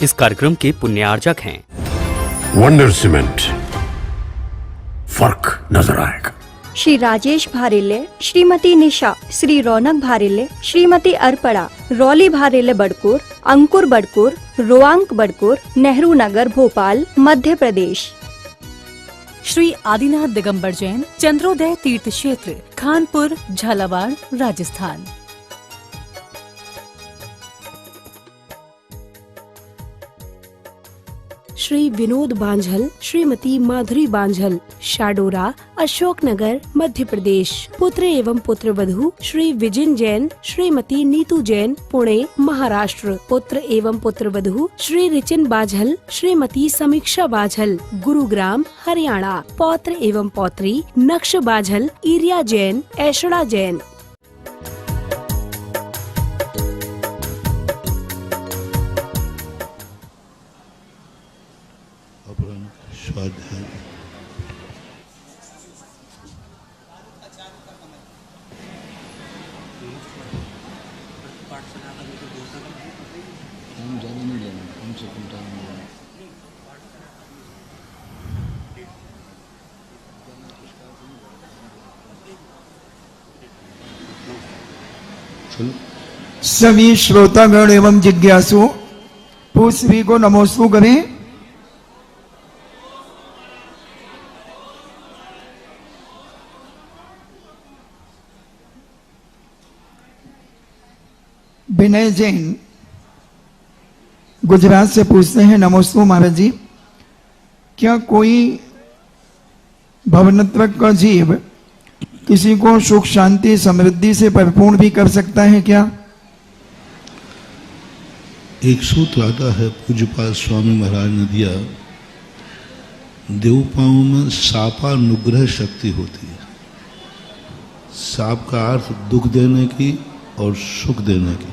इस कार्यक्रम के पुण्यार्जक हैं वंडर सीमेंट, फर्क नजर आएगा। श्री राजेश भारेले, श्रीमती निशा, श्री रौनक भारेले, श्रीमती अर्पणा, रौली भारेले बड़कूर, अंकुर बड़कूर, रोआंक बड़कूर, नेहरू नगर, भोपाल, मध्य प्रदेश। श्री आदिनाथ दिगंबर जैन, चंद्रोदय तीर्थ क्षेत्र, खानपुर, झालावाड़, राजस्थान। श्री विनोद बांझल, श्रीमती माधुरी बांझल, शाडोरा, अशोकनगर, मध्य प्रदेश। पुत्र एवं पुत्र वधू श्री विजिन जैन, श्रीमती नीतू जैन, पुणे, महाराष्ट्र। पुत्र एवं पुत्र वधू श्री रिचिन बाझल, श्रीमती समीक्षा बाझल, गुरुग्राम, हरियाणा। पौत्र एवं पौत्री नक्श बाझल, इरिया जैन, ऐशड़ा जैन। स्वाध्याय। हम ज़्यादा नहीं लेना, कम से कम टाइम लेना। सभी श्रोतागण एवं जिज्ञासु पूर्वी को नमोस्तु करें। विनय जैन गुजरात से पूछते हैं, नमोस्तु महाराज जी, क्या कोई भवनत्रक का जीव किसी को सुख शांति समृद्धि से परिपूर्ण भी कर सकता है क्या? एक सूत्र आता है पूज्यपाद स्वामी महाराज ने दिया, देवताओं में सापानुग्रह शक्ति होती है। साप का अर्थ दुख देने की और सुख देने की,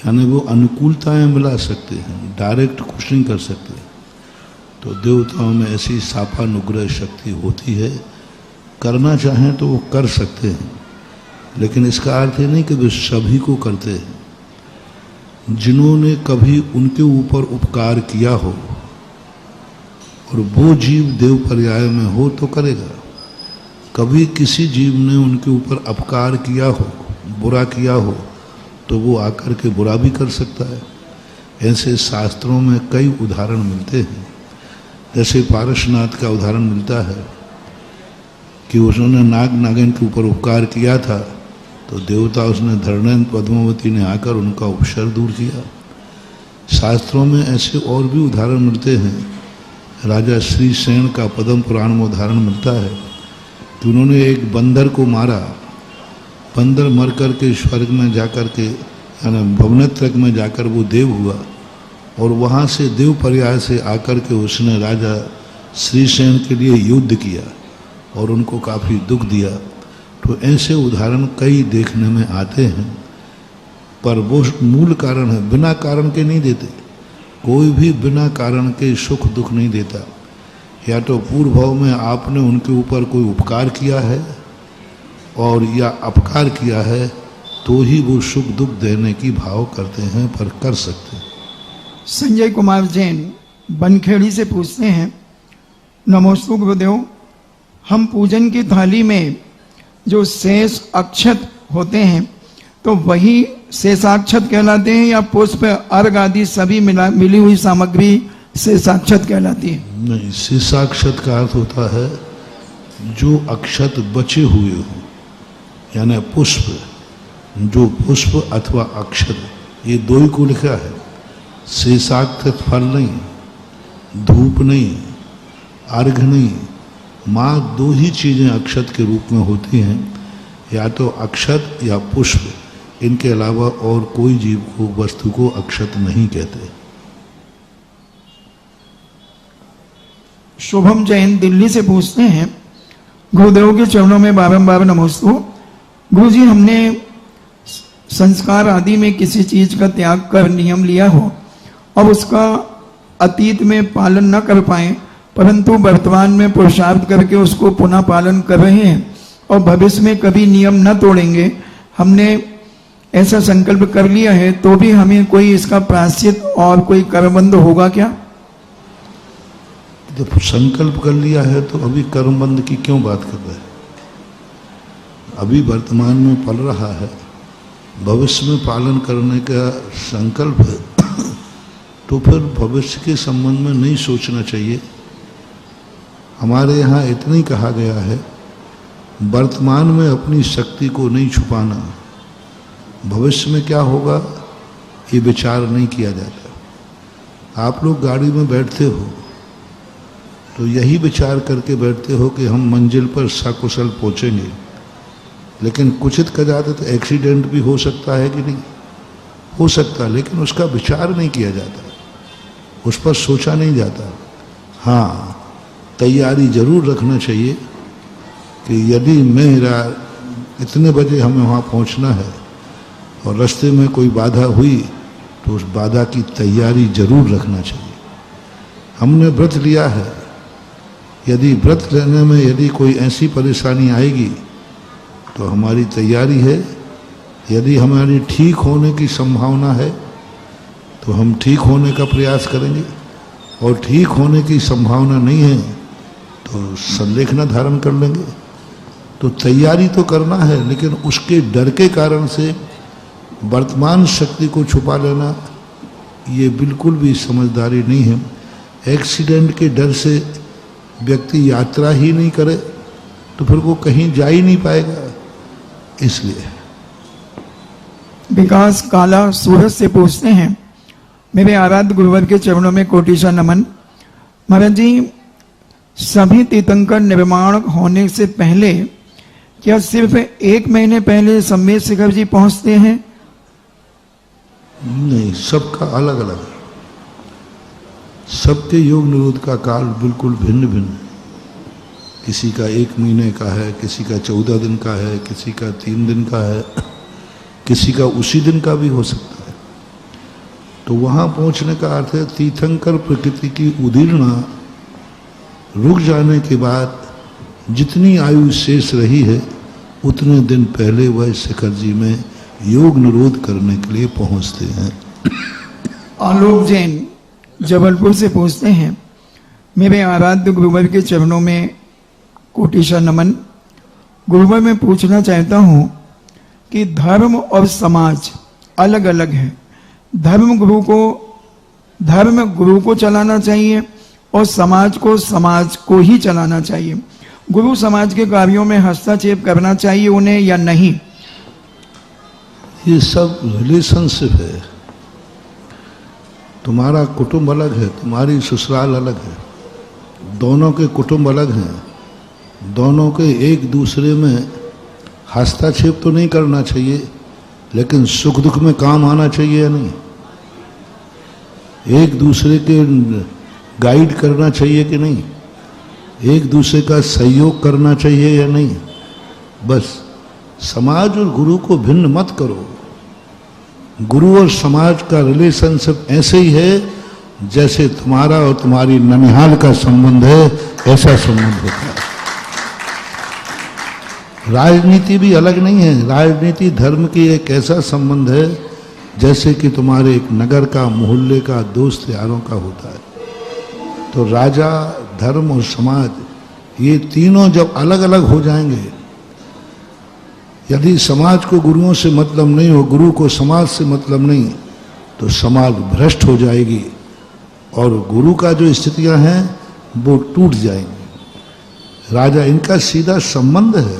यानी वो अनुकूलताएं मिला सकते हैं, डायरेक्ट कुछ नहीं कर सकते। तो देवताओं में ऐसी सापानुग्रह शक्ति होती है, करना चाहें तो वो कर सकते हैं, लेकिन इसका अर्थ ये नहीं कि वे सभी को करते हैं। जिन्होंने कभी उनके ऊपर उपकार किया हो और वो जीव देव पर्याय में हो तो करेगा। कभी किसी जीव ने उनके ऊपर अपकार किया हो, बुरा किया हो, तो वो आकर के बुरा भी कर सकता है। ऐसे शास्त्रों में कई उदाहरण मिलते हैं। जैसे पारसनाथ का उदाहरण मिलता है कि उसने नाग नागिन के ऊपर उपकार किया था, तो देवता उसने धरणेन्द्र पद्मावती ने आकर उनका उपसर दूर किया। शास्त्रों में ऐसे और भी उदाहरण मिलते हैं। राजा श्रीसेन का पद्म पुराण में उदाहरण मिलता है कि उन्होंने एक बंदर को मारा। बंदर मर कर के स्वर्ग में जाकर के, यानी भवनत्रक में जाकर वो देव हुआ, और वहाँ से देव पर्याय से आकर के उसने राजा श्रीसेन के लिए युद्ध किया और उनको काफ़ी दुख दिया। तो ऐसे उदाहरण कई देखने में आते हैं, पर वो मूल कारण है, बिना कारण के नहीं देते। कोई भी बिना कारण के सुख दुख नहीं देता। या तो पूर्व भाव में आपने उनके ऊपर कोई उपकार किया है और या अपकार किया है, तो ही वो सुख दुख देने की भाव करते हैं, पर कर सकते हैं। संजय कुमार जैन बनखेड़ी से पूछते हैं, नमोस्तु गुरुदेव, हम पूजन की थाली में जो शेष अक्षत होते हैं तो वही शेषाक्षत कहलाते हैं, या पुष्प अर्घ आदि सभी मिली हुई सामग्री शेषाक्षत कहलाती है? नहीं, शेषाक्षत का अर्थ होता है जो अक्षत बचे हुए हो, यानी पुष्प, जो पुष्प अथवा अक्षत, ये दो ही को लिखा है। शेषाक्षत फल नहीं, धूप नहीं, अर्घ नहीं, माँ दो ही चीज़ें अक्षत के रूप में होती हैं, या तो अक्षत या पुष्प। इनके अलावा और कोई जीव को, वस्तु को अक्षत नहीं कहते। शुभम जैन दिल्ली से पूछते हैं, गुरुदेव के चरणों में बारंबार नमोस्तु। गुरु जी, हमने संस्कार आदि में किसी चीज का त्याग कर नियम लिया हो और उसका अतीत में पालन न कर पाए, परंतु वर्तमान में पुरुषार्थ करके उसको पुनः पालन कर रहे हैं और भविष्य में कभी नियम न तोड़ेंगे। हमने ऐसा संकल्प कर लिया है तो भी हमें कोई इसका प्रायश्चित और कोई कर्मबंध होगा क्या? जब संकल्प कर लिया है तो अभी कर्मबंध की क्यों बात कर रहे हैं? अभी वर्तमान में पल रहा है, भविष्य में पालन करने का संकल्प है तो फिर भविष्य के संबंध में नहीं सोचना चाहिए। हमारे यहाँ इतना ही कहा गया है, वर्तमान में अपनी शक्ति को नहीं छुपाना, भविष्य में क्या होगा ये विचार नहीं किया जाता। आप लोग गाड़ी में बैठते हो तो यही विचार करके बैठते हो कि हम मंजिल पर सकुशल पहुँचेंगे, लेकिन कुछित कदाचित तो एक्सीडेंट भी हो सकता है कि नहीं हो सकता, लेकिन उसका विचार नहीं किया जाता, उस पर सोचा नहीं जाता। हाँ, तैयारी जरूर रखना चाहिए कि यदि मेरा इतने बजे हमें वहाँ पहुँचना है और रास्ते में कोई बाधा हुई तो उस बाधा की तैयारी जरूर रखना चाहिए। हमने व्रत लिया है, यदि व्रत लेने में यदि कोई ऐसी परेशानी आएगी तो हमारी तैयारी है, यदि हमारी ठीक होने की संभावना है तो हम ठीक होने का प्रयास करेंगे, और ठीक होने की संभावना नहीं है तो संलेखना धारण कर लेंगे। तो तैयारी तो करना है, लेकिन उसके डर के कारण से वर्तमान शक्ति को छुपा लेना ये बिल्कुल भी समझदारी नहीं है। एक्सीडेंट के डर से व्यक्ति यात्रा ही नहीं करे तो फिर वो कहीं जा ही नहीं पाएगा। इसलिए विकास काला सूरत से पूछते हैं, मेरे आराध्य गुरुवर के चरणों में कोटिशा नमन। महाराज जी, सभी तीर्थंकर निर्माण होने से पहले क्या सिर्फ 1 महीने पहले सम्मेद शिखर जी पहुंचते हैं? नहीं, सबका अलग अलग है। सबके योग निरोध का काल बिल्कुल भिन्न भिन्न। किसी का 1 महीने का है, किसी का 14 दिन का है, किसी का 3 दिन का है, किसी का उसी दिन का भी हो सकता है। तो वहाँ पहुँचने का अर्थ है तीर्थंकर प्रकृति की उदीर्णा रुक जाने के बाद जितनी आयु शेष रही है उतने दिन पहले वह शिखर जी में योग निरोध करने के लिए पहुँचते हैं। आलोक जैन जबलपुर से पूछते हैं, मेरे आराध्य गुरुवर के चरणों में कोटिशा नमन। गुरुवर, मैं पूछना चाहता हूँ कि धर्म और समाज अलग अलग है। धर्म गुरु को चलाना चाहिए और समाज को ही चलाना चाहिए। गुरु समाज के कार्यों में हस्तक्षेप करना चाहिए उन्हें या नहीं? ये सब रिलेशनशिप है। तुम्हारा कुटुंब अलग है, तुम्हारी ससुराल अलग है, दोनों के कुटुंब अलग हैं, दोनों के एक दूसरे में हस्तक्षेप तो नहीं करना चाहिए, लेकिन सुख दुख में काम आना चाहिए या नहीं? एक दूसरे के गाइड करना चाहिए कि नहीं? एक दूसरे का सहयोग करना चाहिए या नहीं? बस समाज और गुरु को भिन्न मत करो। गुरु और समाज का रिलेशनशिप ऐसे ही है जैसे तुम्हारा और तुम्हारी ननिहाल का संबंध है, ऐसा संबंध होता है। राजनीति भी अलग नहीं है। राजनीति धर्म की एक ऐसा संबंध है जैसे कि तुम्हारे एक नगर का, मोहल्ले का, दोस्त यारों का होता है। तो राजा, धर्म और समाज, ये तीनों जब अलग अलग हो जाएंगे, यदि समाज को गुरुओं से मतलब नहीं हो, गुरु को समाज से मतलब नहीं, तो समाज भ्रष्ट हो जाएगी और गुरु का जो स्थितियां हैं वो टूट जाएंगी। राजा, इनका सीधा संबंध है।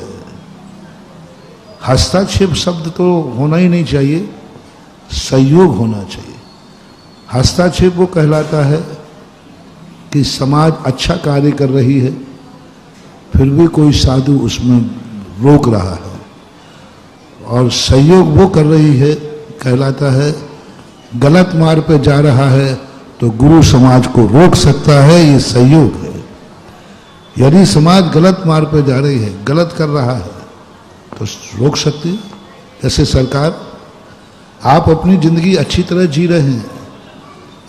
हस्तक्षेप शब्द तो होना ही नहीं चाहिए, सहयोग होना चाहिए। हस्तक्षेप वो कहलाता है कि समाज अच्छा कार्य कर रही है, फिर भी कोई साधु उसमें रोक रहा है, और सहयोग वो कर रही है, कहलाता है गलत मार्ग पे जा रहा है तो गुरु समाज को रोक सकता है, ये सहयोग है। यदि समाज गलत मार्ग पे जा रही है, गलत कर रहा है, तो रोक सकती है। जैसे सरकार, आप अपनी जिंदगी अच्छी तरह जी रहे हैं,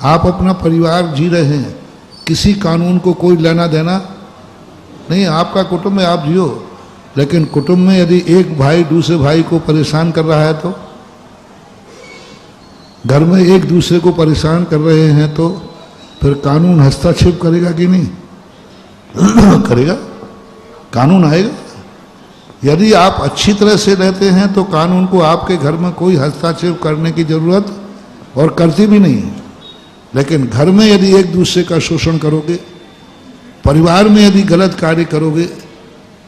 आप अपना परिवार जी रहे हैं, किसी कानून को कोई लेना देना नहीं, आपका कुटुंब है, आप जियो। लेकिन कुटुंब में यदि एक भाई दूसरे भाई को परेशान कर रहा है तो घर में एक दूसरे को परेशान कर रहे हैं तो फिर कानून हस्तक्षेप करेगा कि नहीं? करेगा, कानून आएगा। यदि आप अच्छी तरह से रहते हैं तो कानून को आपके घर में कोई हस्तक्षेप करने की जरूरत और करती भी नहीं है। लेकिन घर में यदि एक दूसरे का शोषण करोगे, परिवार में यदि गलत कार्य करोगे,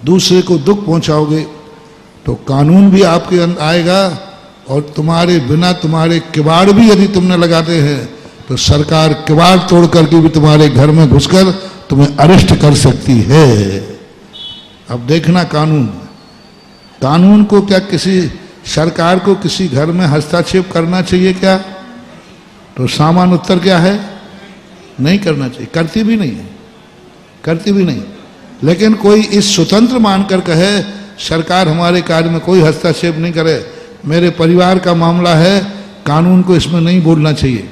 दूसरे को दुख पहुंचाओगे, तो कानून भी आपके अंदर आएगा और तुम्हारे बिना तुम्हारे किवाड़ भी यदि तुमने लगाते हैं तो सरकार किवाड़ तोड़ करके भी तुम्हारे घर में घुसकर तुम्हें अरेस्ट कर सकती है। अब देखना कानून को क्या किसी सरकार को किसी घर में हस्तक्षेप करना चाहिए क्या? तो सामान्य उत्तर क्या है? नहीं करना चाहिए, करती भी नहीं। लेकिन कोई इस स्वतंत्र मानकर कहे सरकार हमारे कार्य में कोई हस्तक्षेप नहीं करे, मेरे परिवार का मामला है, कानून को इसमें नहीं बोलना चाहिए,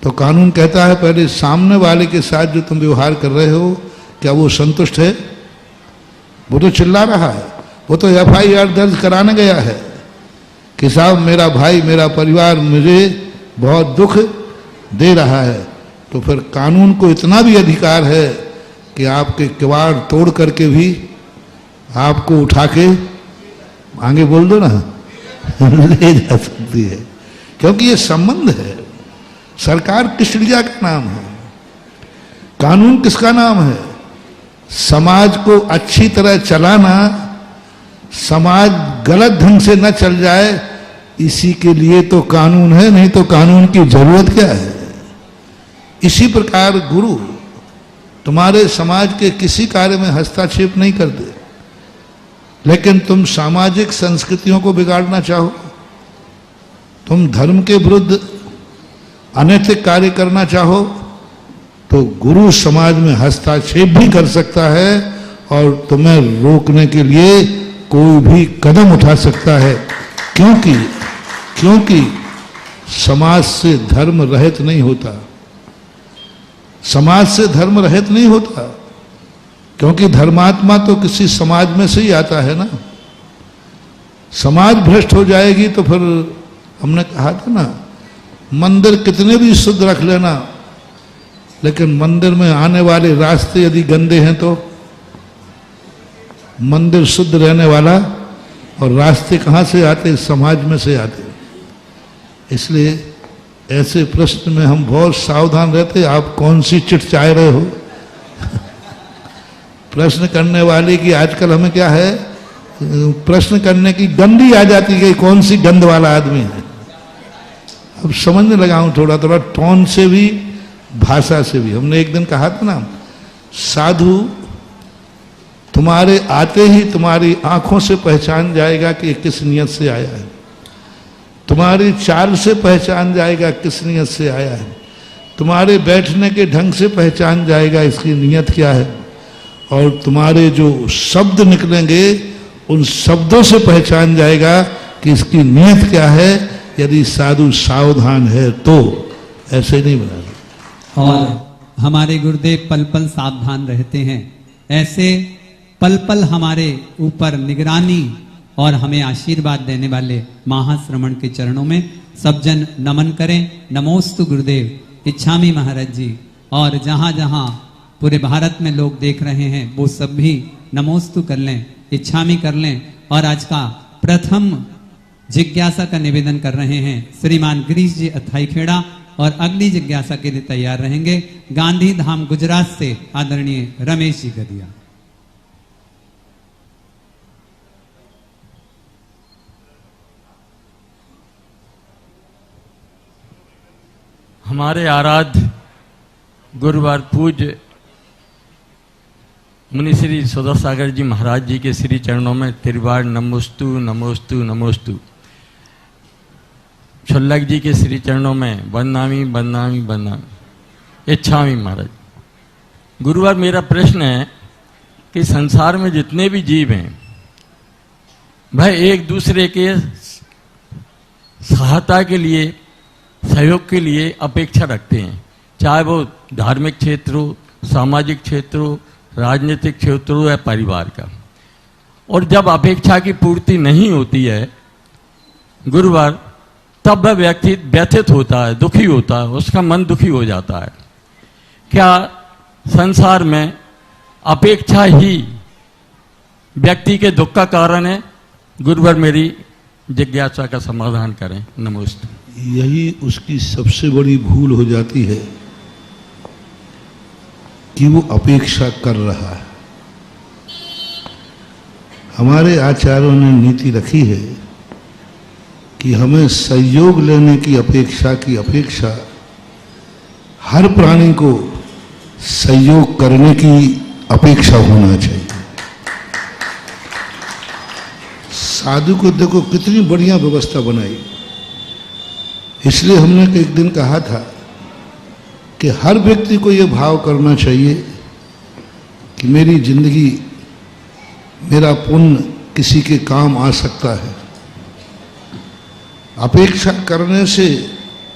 तो कानून कहता है पहले सामने वाले के साथ जो तुम व्यवहार कर रहे हो क्या वो संतुष्ट है? वो तो चिल्ला रहा है, वो तो FIR दर्ज कराने गया है कि साहब मेरा भाई मेरा परिवार मुझे बहुत दुख दे रहा है। तो फिर कानून को इतना भी अधिकार है कि आपके किवाड़ तोड़ करके भी आपको उठा के आगे बोल दो ना ले जा सकती है, क्योंकि ये संबंध है। सरकार किस चिड़िया का नाम है? कानून किसका नाम है? समाज को अच्छी तरह चलाना, समाज गलत ढंग से न चल जाए, इसी के लिए तो कानून है, नहीं तो कानून की जरूरत क्या है? इसी प्रकार गुरु तुम्हारे समाज के किसी कार्य में हस्तक्षेप नहीं करते, लेकिन तुम सामाजिक संस्कृतियों को बिगाड़ना चाहो, तुम धर्म के विरुद्ध अनैतिक कार्य करना चाहो, तो गुरु समाज में हस्तक्षेप भी कर सकता है और तुम्हें रोकने के लिए कोई भी कदम उठा सकता है। क्योंकि समाज से धर्म रहित नहीं होता, समाज से धर्म रहित नहीं होता, क्योंकि धर्मात्मा तो किसी समाज में से ही आता है ना। समाज भ्रष्ट हो जाएगी तो फिर हमने कहा था ना, मंदिर कितने भी शुद्ध रख लेना, लेकिन मंदिर में आने वाले रास्ते यदि गंदे हैं तो मंदिर शुद्ध रहने वाला, और रास्ते कहाँ से आते? समाज में से आते। इसलिए ऐसे प्रश्न में हम बहुत सावधान रहते। आप कौन सी चिट चाह रहे हो? प्रश्न करने वाले की आजकल हमें क्या है, प्रश्न करने की गंदी आ जाती है, कौन सी गंद वाला आदमी है। अब समझने लगा हूं थोड़ा थोड़ा, टोन से भी भाषा से भी। हमने एक दिन कहा था ना, साधु तुम्हारे आते ही तुम्हारी आंखों से पहचान जाएगा कि किस नियत से आया है, तुम्हारी चाल से पहचान जाएगा किस नियत से आया है, तुम्हारे बैठने के ढंग से पहचान जाएगा इसकी नियत क्या है, और तुम्हारे जो शब्द निकलेंगे उन शब्दों से पहचान जाएगा कि इसकी नियत क्या है। यदि साधु सावधान है तो ऐसे नहीं बना। और हमारे गुरुदेव पल पल सावधान रहते हैं, ऐसे पल पल हमारे ऊपर निगरानी और हमें आशीर्वाद देने वाले महाश्रमण के चरणों में सब जन नमन करें। नमोस्तु गुरुदेव इच्छामी महाराज जी। और जहां जहां पूरे भारत में लोग देख रहे हैं वो सब भी नमोस्तु कर लें, इच्छामी कर लें। और आज का प्रथम जिज्ञासा का निवेदन कर रहे हैं श्रीमान गिरीश जी अथाई खेड़ा, और अगली जिज्ञासा के लिए तैयार रहेंगे गांधी धाम गुजरात से आदरणीय रमेश जी गदिया। हमारे आराध्य गुरुवार पूज्य मुनि श्री सौदा सागर जी महाराज जी के श्री चरणों में त्रिवार नमोस्तु नमोस्तु नमोस्तु। छुल्लक जी के श्री चरणों में बन्नामी बन्नामी बन्नामी इच्छामी महाराज। गुरुवार मेरा प्रश्न है कि संसार में जितने भी जीव हैं भाई एक दूसरे के सहायता के लिए, सहयोग के लिए अपेक्षा रखते हैं, चाहे वो धार्मिक क्षेत्र हो, सामाजिक क्षेत्र हो, राजनीतिक क्षेत्र हो या परिवार का। और जब अपेक्षा की पूर्ति नहीं होती है गुरुवार, तब वह व्यक्ति व्यथित होता है, दुखी होता है, उसका मन दुखी हो जाता है। क्या संसार में अपेक्षा ही व्यक्ति के दुख का कारण है? गुरुवर मेरी जिज्ञासा का समाधान करें। नमस्ते। यही उसकी सबसे बड़ी भूल हो जाती है कि वो अपेक्षा कर रहा है। हमारे आचार्यों ने नीति रखी है कि हमें सहयोग लेने की अपेक्षा हर प्राणी को सहयोग करने की अपेक्षा होना चाहिए। साधु को देखो कितनी बढ़िया व्यवस्था बनाई। इसलिए हमने एक दिन कहा था कि हर व्यक्ति को यह भाव करना चाहिए कि मेरी जिंदगी, मेरा पुण्य किसी के काम आ सकता है। अपेक्षा करने से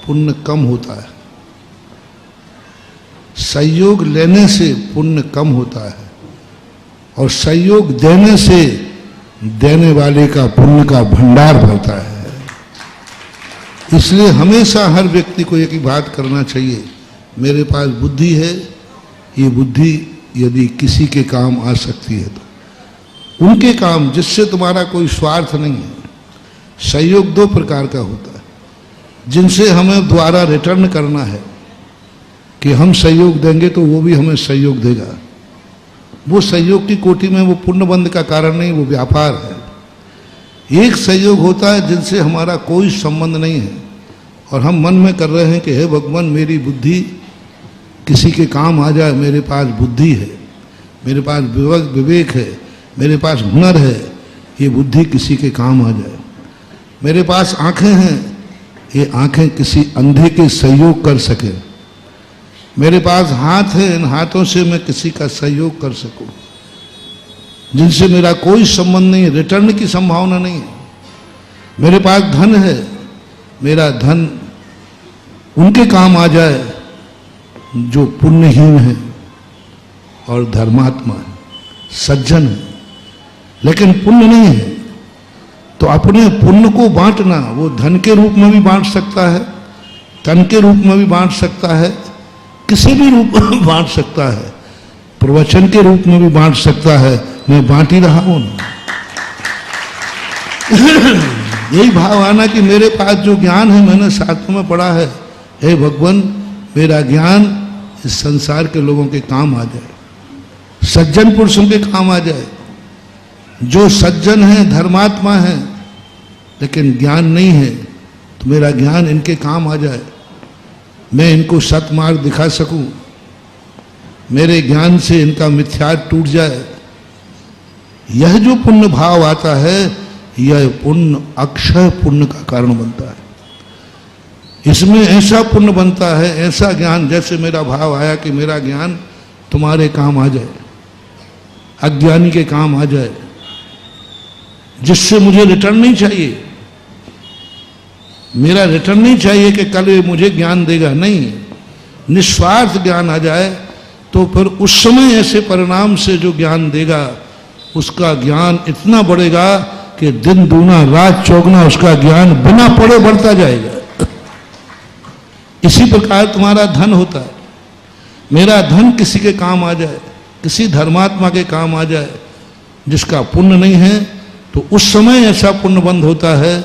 पुण्य कम होता है, सहयोग लेने से पुण्य कम होता है, और सहयोग देने से देने वाले का पुण्य का भंडार भरता है। इसलिए हमेशा हर व्यक्ति को एक ही बात करना चाहिए, मेरे पास बुद्धि है, ये बुद्धि यदि किसी के काम आ सकती है तो उनके काम, जिससे तुम्हारा कोई स्वार्थ नहीं है। सहयोग दो प्रकार का होता है, जिनसे हमें द्वारा रिटर्न करना है कि हम सहयोग देंगे तो वो भी हमें सहयोग देगा। वो सहयोग की कोटि में वो पुण्यबंध का कारण नहीं, वो व्यापार है। एक सहयोग होता है जिनसे हमारा कोई संबंध नहीं है और हम मन में कर रहे हैं कि हे भगवान मेरी बुद्धि किसी के काम आ जाए, मेरे पास बुद्धि है, मेरे पास विवेक है, मेरे पास हुनर है, ये बुद्धि किसी के काम आ जाए। मेरे पास आंखें हैं, ये आंखें किसी अंधे के सहयोग कर सके। मेरे पास हाथ है, इन हाथों से मैं किसी का सहयोग कर सकूं, जिनसे मेरा कोई संबंध नहीं है, रिटर्न की संभावना नहीं है। मेरे पास धन है, मेरा धन उनके काम आ जाए जो पुण्यहीन है और धर्मात्मा है, सज्जन है, लेकिन पुण्य नहीं है। तो अपने पुण्य को बांटना, वो धन के रूप में भी बांट सकता है, तन के रूप में भी बांट सकता है, किसी भी रूप में बांट सकता है, प्रवचन के रूप में भी बांट सकता है। मैं बांट ही रहा हूं ना। यही भाव आना कि मेरे पास जो ज्ञान है, मैंने शास्त्रों में पढ़ा है, हे भगवान मेरा ज्ञान इस संसार के लोगों के काम आ जाए, सज्जन पुरुषों के काम आ जाए। जो सज्जन है, धर्मात्मा है, लेकिन ज्ञान नहीं है, तो मेरा ज्ञान इनके काम आ जाए, मैं इनको सतमार्ग दिखा सकूं, मेरे ज्ञान से इनका मिथ्यात्व टूट जाए। यह जो पुण्य भाव आता है, यह पुण्य अक्षय पुण्य का कारण बनता है। इसमें ऐसा पुण्य बनता है, ऐसा ज्ञान, जैसे मेरा भाव आया कि मेरा ज्ञान तुम्हारे काम आ जाए, अज्ञानी के काम आ जाए, जिससे मुझे रिटर्न नहीं चाहिए। मेरा रिटर्न नहीं चाहिए कि कल ये मुझे ज्ञान देगा, नहीं, निस्वार्थ ज्ञान आ जाए, तो फिर उस समय ऐसे परिणाम से जो ज्ञान देगा, उसका ज्ञान इतना बढ़ेगा कि दिन दूना रात चौगुना उसका ज्ञान बिना पढ़े बढ़ता जाएगा। इसी प्रकार तुम्हारा धन होता है। मेरा धन किसी के काम आ जाए, किसी धर्मात्मा के काम आ जाए, जिसका पुण्य नहीं है, तो उस समय ऐसा पुण्य बंद होता है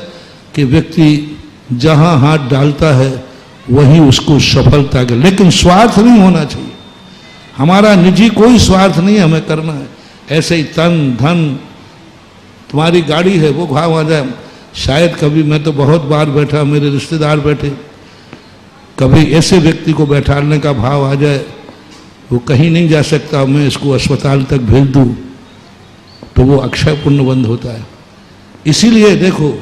कि व्यक्ति जहां हाथ डालता है वहीं उसको सफलता के, लेकिन स्वार्थ नहीं होना चाहिए। हमारा निजी कोई स्वार्थ नहीं है, हमें करना है। ऐसे ही तन धन, तुम्हारी गाड़ी है, वो भाव आ जाए। शायद कभी, मैं तो बहुत बार बैठा, मेरे रिश्तेदार बैठे, कभी ऐसे व्यक्ति को बैठाने का भाव आ जाए, वो कहीं नहीं जा सकता, मैं इसको अस्पताल तक भेज दूं, तो वो अक्षय पुण्य बंद होता है। इसीलिए देखो,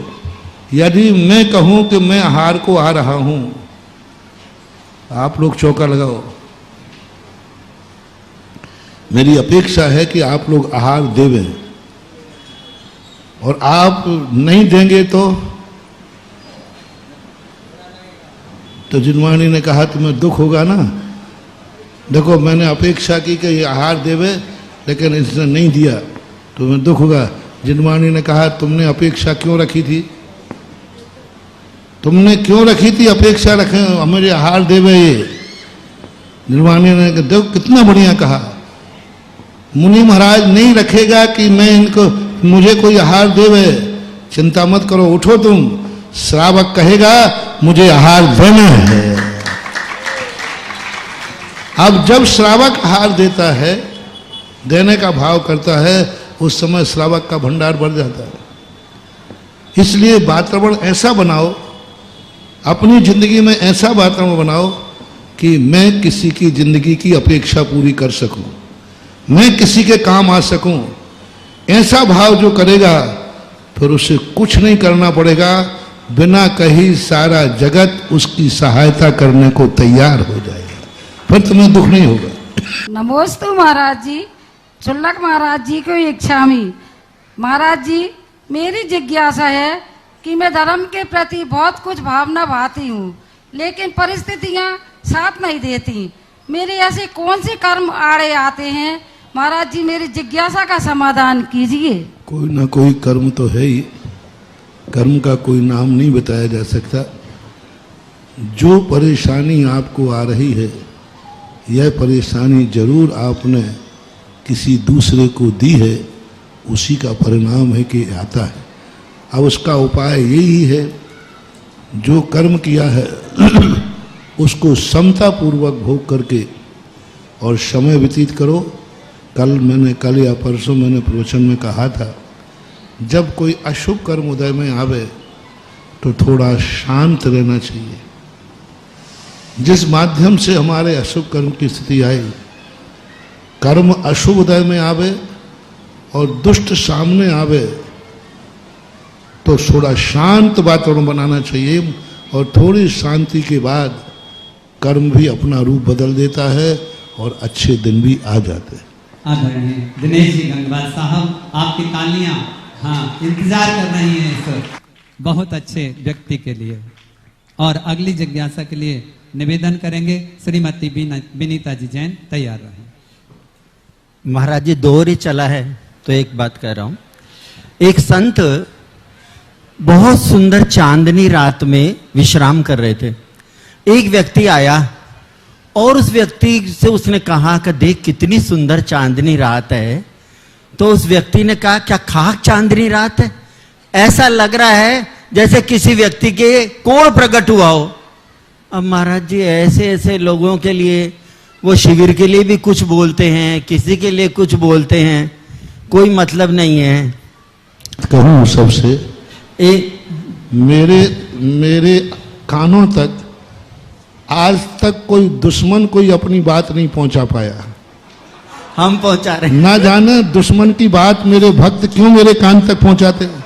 यदि मैं कहूं कि मैं आहार को आ रहा हूं, आप लोग चौका लगाओ, मेरी अपेक्षा है कि आप लोग आहार देवें, और आप नहीं देंगे तो जिनवाणी ने कहा तुम्हें दुख होगा ना। देखो, मैंने अपेक्षा की कि ये आहार देवे, लेकिन इसने नहीं दिया तो मैं दुख होगा। जिनवाणी ने कहा तुमने अपेक्षा क्यों रखी थी? तुमने क्यों रखी थी अपेक्षा, रखे मेरे आहार देवे ये। निर्वाणी ने देखो कितना बढ़िया कहा, मुनि महाराज नहीं रखेगा कि मैं इनको, मुझे कोई आहार देवे, चिंता मत करो, उठो तुम। श्रावक कहेगा मुझे आहार देना है। अब जब श्रावक आहार देता है, देने का भाव करता है, उस समय श्रावक का भंडार बढ़ जाता है। इसलिए वातावरण ऐसा बनाओ, अपनी जिंदगी में ऐसा वातावरण बनाओ कि मैं किसी की जिंदगी की अपेक्षा पूरी कर सकूं, मैं किसी के काम आ सकूं। ऐसा भाव जो करेगा फिर उसे कुछ नहीं करना पड़ेगा, बिना कही सारा जगत उसकी सहायता करने को तैयार हो जाएगा, फिर तुम्हें दुख नहीं होगा। नमोस्तु महाराज जी। चुल्लक महाराज जी को इच्छामी। महाराज जी, मेरी जिज्ञासा है कि मैं धर्म के प्रति बहुत कुछ भावना भाती हूँ, लेकिन परिस्थितियाँ साथ नहीं देती। मेरे ऐसे कौन से कर्म आड़े आते हैं, महाराज जी मेरी जिज्ञासा का समाधान कीजिए। कोई ना कोई कर्म तो है ही, कर्म का कोई नाम नहीं बताया जा सकता। जो परेशानी आपको आ रही है, यह परेशानी जरूर आपने किसी दूसरे को दी है, उसी का परिणाम है कि आता है। अब उसका उपाय यही है, जो कर्म किया है उसको समता पूर्वक भोग करके और समय व्यतीत करो। कल या परसों मैंने प्रवचन में कहा था, जब कोई अशुभ कर्म उदय में आवे तो थोड़ा शांत रहना चाहिए। जिस माध्यम से हमारे अशुभ कर्म की स्थिति आई, कर्म अशुभ उदय में आवे और दुष्ट सामने आवे तो थोड़ा शांत वातावरण बनाना चाहिए, और थोड़ी शांति के बाद कर्म भी अपना रूप बदल देता है और अच्छे दिन भी आ जाते हैं। आदरणीय दिनेश जी गंगवार साहब, आपकी तालियां हाँ इंतजार कर रही हैं इस बहुत अच्छे व्यक्ति के लिए। और अगली जिज्ञासा के लिए निवेदन करेंगे श्रीमती विनीता जी जैन, तैयार रहें। महाराज जी, दोहरी चला है तो एक बात कह रहा हूं। एक संत बहुत सुंदर चांदनी रात में विश्राम कर रहे थे। एक व्यक्ति आया और उस व्यक्ति से उसने कहा कि देख कितनी सुंदर चांदनी रात है। तो उस व्यक्ति ने कहा क्या खाक चांदनी रात है? ऐसा लग रहा है जैसे किसी व्यक्ति के कोढ़ प्रकट हुआ हो। अब महाराज जी, ऐसे ऐसे लोगों के लिए वो शिविर के लिए भी कुछ बोलते हैं, किसी के लिए कुछ बोलते हैं, कोई मतलब नहीं है। कहूँ सबसे, मेरे कानों तक आज तक कोई दुश्मन कोई अपनी बात नहीं पहुंचा पाया। हम पहुंचा रहे हैं। ना जाने दुश्मन की बात मेरे भक्त क्यों मेरे कान तक पहुंचाते हैं।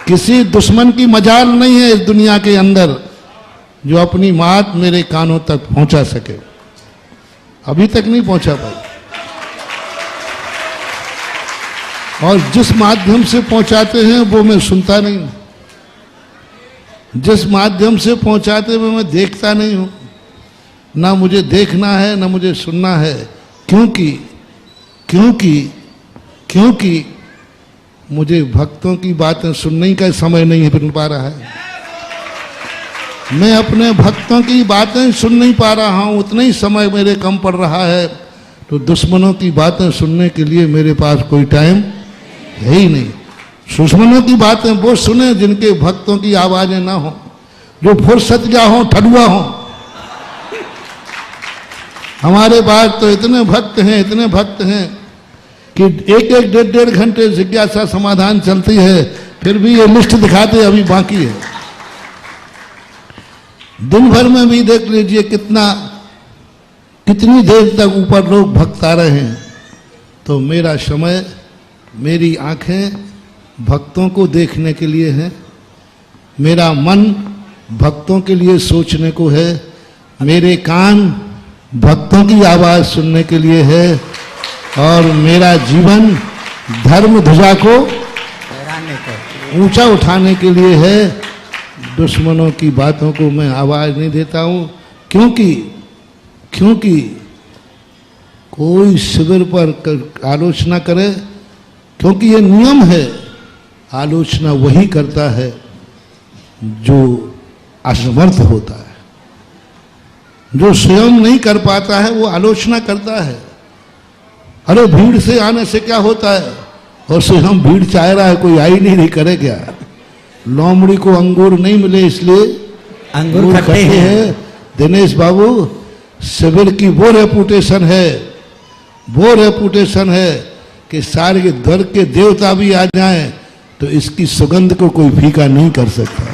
किसी दुश्मन की मजाल नहीं है इस दुनिया के अंदर जो अपनी बात मेरे कानों तक पहुंचा सके। अभी तक नहीं पहुंचा पाई। और जिस माध्यम से पहुंचाते हैं वो मैं सुनता नहीं हूं, जिस माध्यम से पहुंचाते हुए मैं देखता नहीं हूं। ना मुझे देखना है ना मुझे सुनना है, क्योंकि मुझे भक्तों की बातें सुनने का समय नहीं मिल पा रहा है। मैं अपने भक्तों की बातें सुन नहीं पा रहा हूं, उतना ही समय मेरे कम पड़ रहा है। तो दुश्मनों की बातें सुनने के लिए मेरे पास कोई टाइम है ही नहीं। दुश्मनों की बातें वो सुने जिनके भक्तों की आवाजें ना हो, जो फुर्सतिया हो, ठडुआ हो। हमारे पास तो इतने भक्त हैं कि एक डेढ़ घंटे जिज्ञासा समाधान चलती है, फिर भी ये लिस्ट दिखाते अभी बाकी है। दिन भर में भी देख लीजिए कितनी देर तक ऊपर लोग भक्त आ रहे हैं। तो मेरा समय, मेरी आंखें भक्तों को देखने के लिए है, मेरा मन भक्तों के लिए सोचने को है, मेरे कान भक्तों की आवाज सुनने के लिए है, और मेरा जीवन धर्म ध्वजा को ऊंचा उठाने के लिए है। दुश्मनों की बातों को मैं आवाज नहीं देता हूं, क्योंकि कोई शिविर पर आलोचना करे, क्योंकि ये नियम है आलोचना वही करता है जो असमर्थ होता है। जो स्वयं नहीं कर पाता है वो आलोचना करता है। अरे भीड़ से आने से क्या होता है, और स्वयं भीड़ चाह रहा है, कोई आई नहीं करे क्या। लोमड़ी को अंगूर नहीं मिले इसलिए अंगूर खट्टे हैं। दिनेश बाबू, शिविर की वो रेपुटेशन है कि सारे दर के देवता भी आ जाएं तो इसकी सुगंध को कोई फीका नहीं कर सकता।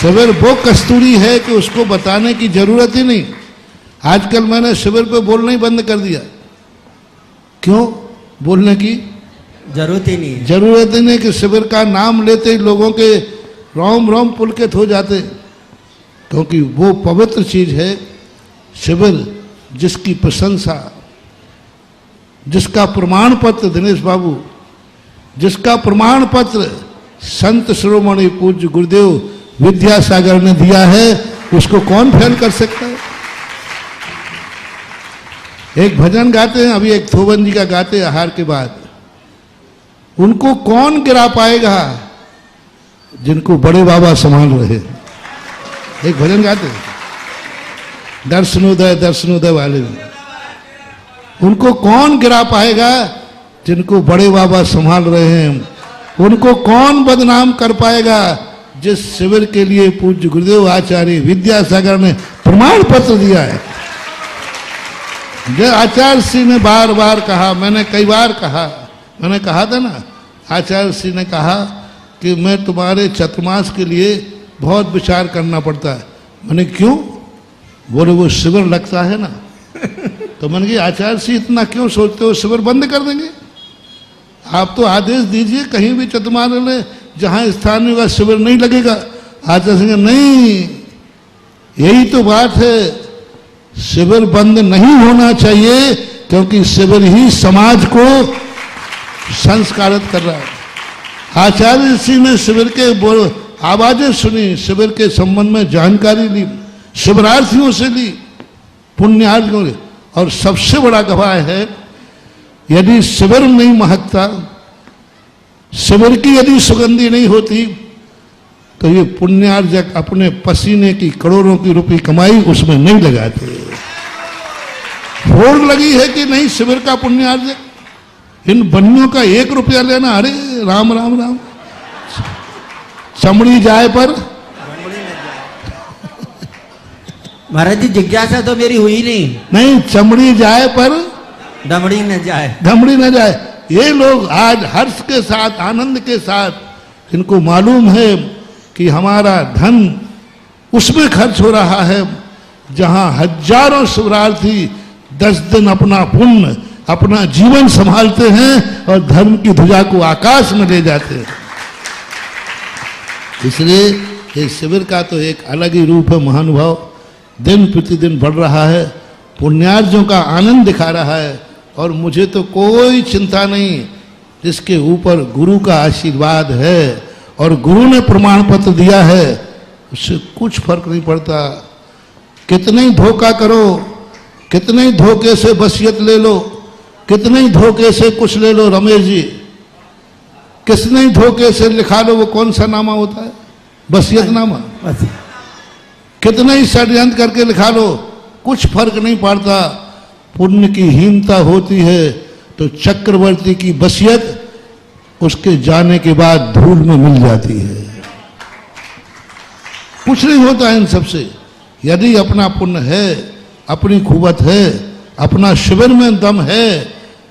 शिविर वो कस्तूरी है कि उसको बताने की जरूरत ही नहीं। आजकल मैंने शिविर पे बोलना ही बंद कर दिया। क्यों बोलने की जरूरत ही नहीं है। जरूरत ही नहीं कि शिविर का नाम लेते ही लोगों के रोम रोम पुलकित हो जाते, क्योंकि वो पवित्र चीज है शिविर, जिसकी प्रशंसा, जिसका प्रमाण पत्र, दिनेश बाबू, जिसका प्रमाण पत्र संत शिरोमणि पूज्य गुरुदेव विद्यासागर ने दिया है, उसको कौन फेल कर सकता है। एक भजन गाते हैं, अभी एक थोबन जी का गाते आहार के बाद, उनको कौन गिरा पाएगा जिनको बड़े बाबा संभाल रहे। एक भजन गाते हैं, दर्शनोदय वाले में, उनको कौन गिरा पाएगा जिनको बड़े बाबा संभाल रहे हैं। उनको कौन बदनाम कर पाएगा जिस शिविर के लिए पूज्य गुरुदेव आचार्य विद्यासागर ने प्रमाण पत्र दिया है। जो आचार्य श्री ने बार बार कहा, मैंने कई बार कहा, मैंने कहा था ना, आचार्य श्री ने कहा कि मैं तुम्हारे चतुर्मास के लिए बहुत विचार करना पड़ता है। मैंने क्यों? बोले वो शिविर लगता है ना। तो मैंने कहा आचार्य श्री इतना क्यों सोचते हो, शिविर बंद कर देंगे? आप तो आदेश दीजिए कहीं भी चतुर्मास में जहां स्थान होगा शिविर नहीं लगेगा। आचार्य सिंह नहीं, यही तो बात है, शिविर बंद नहीं होना चाहिए, क्योंकि शिविर ही समाज को संस्कारित कर रहा है। आचार्य श्री ने शिविर के आवाजें सुनी, शिविर के संबंध में जानकारी ली, शिविरार्थियों से ली, पुण्यार्थियों से, और सबसे बड़ा गवाह है, यदि शिविर नहीं महकता, शिविर की यदि सुगंधी नहीं होती, तो ये पुण्यार्जक अपने पसीने की करोड़ों की रुपए कमाई उसमें नहीं लगाते। होड़ लगी है कि नहीं शिविर का पुण्यार्जक, इन बनियों का 1 रुपया लेना, अरे राम राम राम, चमड़ी जाए पर। महाराज जी जिज्ञासा तो मेरी हुई नहीं, चमड़ी जाए पर दमड़ी न जाए, दमड़ी न जाए। ये लोग आज हर्ष के साथ, आनंद के साथ, इनको मालूम है कि हमारा धन उसमें खर्च हो रहा है जहां हजारों शिवरार्थी 10 दिन अपना पुण्य, अपना जीवन संभालते हैं और धर्म की ध्वजा को आकाश में ले जाते हैं। इसलिए ये शिविर का तो एक अलग ही रूप है। महानुभाव दिन प्रतिदिन बढ़ रहा है, पुण्यार्जों का आनंद दिखा रहा है, और मुझे तो कोई चिंता नहीं, जिसके ऊपर गुरु का आशीर्वाद है और गुरु ने प्रमाण पत्र दिया है, उससे कुछ फर्क नहीं पड़ता। कितने ही धोखा करो, कितने ही धोखे से वसीयत ले लो, कितने ही धोखे से कुछ ले लो, रमेश जी, कितने ही धोखे से लिखा लो, वो कौन सा नामा होता है, वसीयतनामा, कितने ही षड्यंत्र करके लिखा लो, कुछ फर्क नहीं पड़ता। पुण्य की हीनता होती है तो चक्रवर्ती की वसीयत उसके जाने के बाद धूल में मिल जाती है। कुछ नहीं होता इन सबसे। यदि अपना पुण्य है, अपनी खुबत है, अपना शिविर में दम है,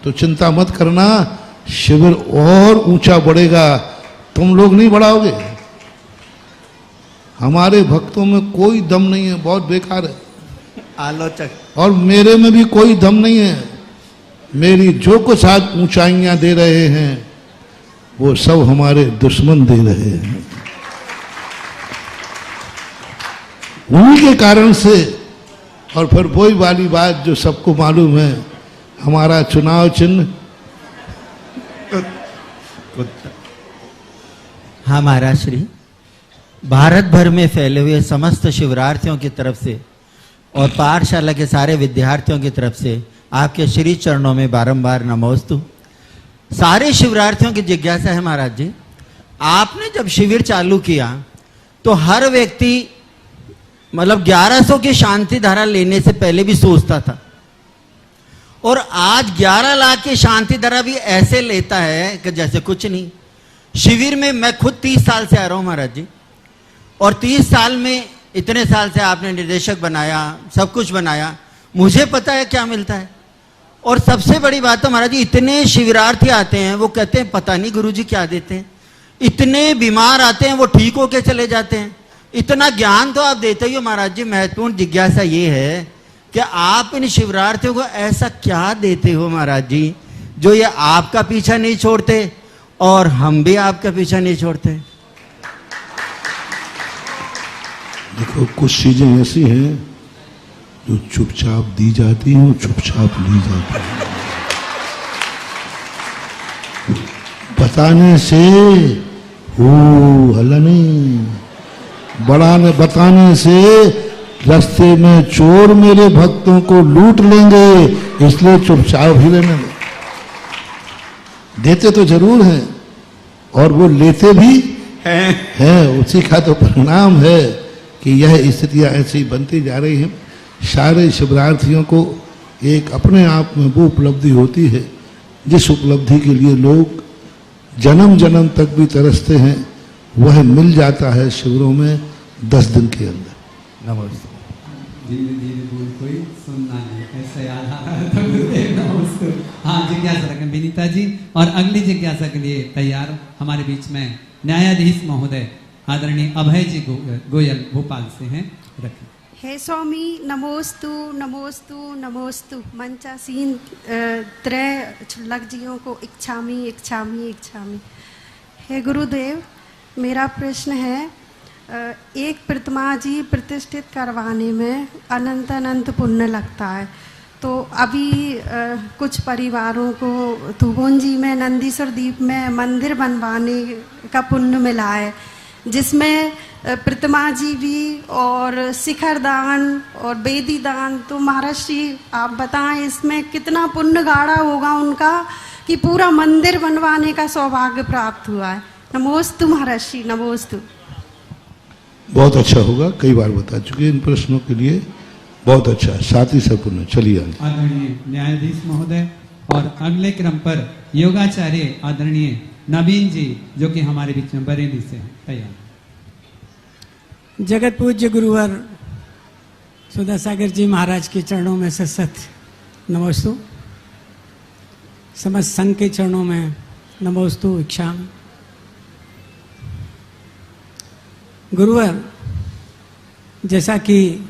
तो चिंता मत करना, शिविर और ऊंचा बढ़ेगा, तुम लोग नहीं बढ़ाओगे। हमारे भक्तों में कोई दम नहीं है, बहुत बेकार है, आलोचक, और मेरे में भी कोई दम नहीं है। मेरी जो कुछ आज ऊंचाइयां दे रहे हैं वो सब हमारे दुश्मन दे रहे हैं। उन्हीं के कारण से, और फिर वही वाली बात जो सबको मालूम है, हमारा चुनाव चिन्ह हाँ महाराज श्री, भारत भर में फैले हुए समस्त शिवरार्थियों की तरफ से और पाठशाला के सारे विद्यार्थियों की तरफ से आपके श्री चरणों में बारंबार नमोस्तु। सारे शिविरार्थियों की जिज्ञासा है महाराज जी, आपने जब शिविर चालू किया तो हर व्यक्ति मतलब 1100 की शांति धारा लेने से पहले भी सोचता था, और आज 11 लाख की शांति धारा भी ऐसे लेता है कि जैसे कुछ नहीं। शिविर में मैं खुद 30 साल से आ रहा हूं महाराज जी, और 30 साल में इतने साल से आपने निर्देशक बनाया, सब कुछ बनाया, मुझे पता है क्या मिलता है। और सबसे बड़ी बात तो महाराज जी, इतने शिविरार्थी आते हैं, वो कहते हैं पता नहीं गुरुजी क्या देते हैं। इतने बीमार आते हैं, वो ठीक होके चले जाते हैं। इतना ज्ञान तो आप देते ही हो महाराज जी। महत्वपूर्ण जिज्ञासा ये है कि आप इन शिविरार्थियों को ऐसा क्या देते हो महाराज जी, जो ये आपका पीछा नहीं छोड़ते और हम भी आपका पीछा नहीं छोड़ते। देखो, कुछ चीजें ऐसी हैं जो चुपचाप दी जाती हैं और चुपचाप ली जाती हैं। बताने से हल्ला नहीं, बढ़ाने बताने से रास्ते में चोर मेरे भक्तों को लूट लेंगे, इसलिए चुपचाप ही रहने दो। देते तो जरूर हैं और वो लेते भी हैं, उसी का तो परिणाम है कि यह स्थितियां ऐसी बनती जा रही हैं। सारे शिविरार्थियों को एक अपने आप में वो उपलब्धि होती है जिस उपलब्धि के लिए लोग जन्म जन्म तक भी तरसते हैं, वह मिल जाता है शिविरों में 10 दिन के अंदर। नमस्ते। धीरे धीरे बोल, कोई सुनना नहीं, ऐसे याद आ रहा था गुरुदेव। नमस्ते। हाँ, जिज्ञासा रखें विनीता जी, और अगली जिज्ञासा के लिए तैयार हमारे बीच में न्यायाधीश महोदय आदरणीय अभय जी गोयल भोपाल से हैं, रखें। हे स्वामी, नमोस्तु नमोस्तु नमोस्तु। मंचासीन त्रय छुल्लक जियों को इच्छामी इच्छामी इच्छामी। हे गुरुदेव, मेरा प्रश्न है, एक प्रतिमा जी प्रतिष्ठित करवाने में अनंत अनंत पुण्य लगता है। तो अभी कुछ परिवारों को तुगोंजी में नंदीश्वर द्वीप में मंदिर बनवाने का पुण्य मिला है, जिसमें प्रतिमा जी भी और शिखर दान और बेदी दान। तो महाराज जी आप बताएं, इसमें कितना पुण्य गाढ़ा होगा उनका कि पूरा मंदिर बनवाने का सौभाग्य प्राप्त हुआ है। नमोस्तु महाराज जी, नमोस्तु। बहुत अच्छा होगा, कई बार बता चुके इन प्रश्नों के लिए। बहुत अच्छा, साथ ही सब पुण्य। चलिए आदरणीय न्यायाधीश महोदय, और अगले क्रम पर योगाचार्य आदरणीय नवीन जी, जो कि हमारे बीच में बरेली से हैं, तैयार। जगत पूज्य गुरुवर सुधासागर जी महाराज के चरणों में सत नमोस्तु। समस्त संघ के चरणों में नमोस्तु इच्छाम। गुरुवर, जैसा कि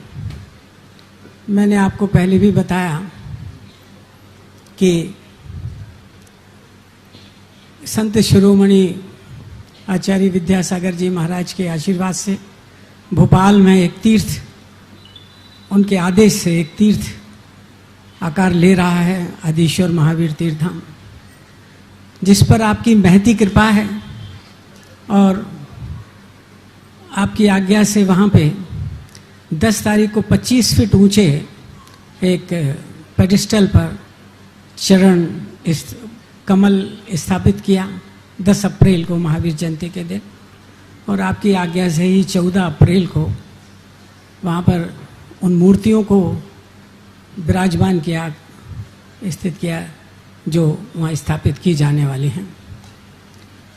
मैंने आपको पहले भी बताया कि संत शिरोमणि आचार्य विद्यासागर जी महाराज के आशीर्वाद से भोपाल में एक तीर्थ, उनके आदेश से एक तीर्थ आकार ले रहा है, आदिश्वर महावीर तीर्थ धाम, जिस पर आपकी महती कृपा है। और आपकी आज्ञा से वहाँ पे 10 तारीख को 25 फीट ऊंचे एक पेडिस्टल पर चरण कमल स्थापित किया 10 अप्रैल को महावीर जयंती के दिन। और आपकी आज्ञा से ही 14 अप्रैल को वहाँ पर उन मूर्तियों को विराजमान किया, स्थित किया, जो वहाँ स्थापित की जाने वाली हैं।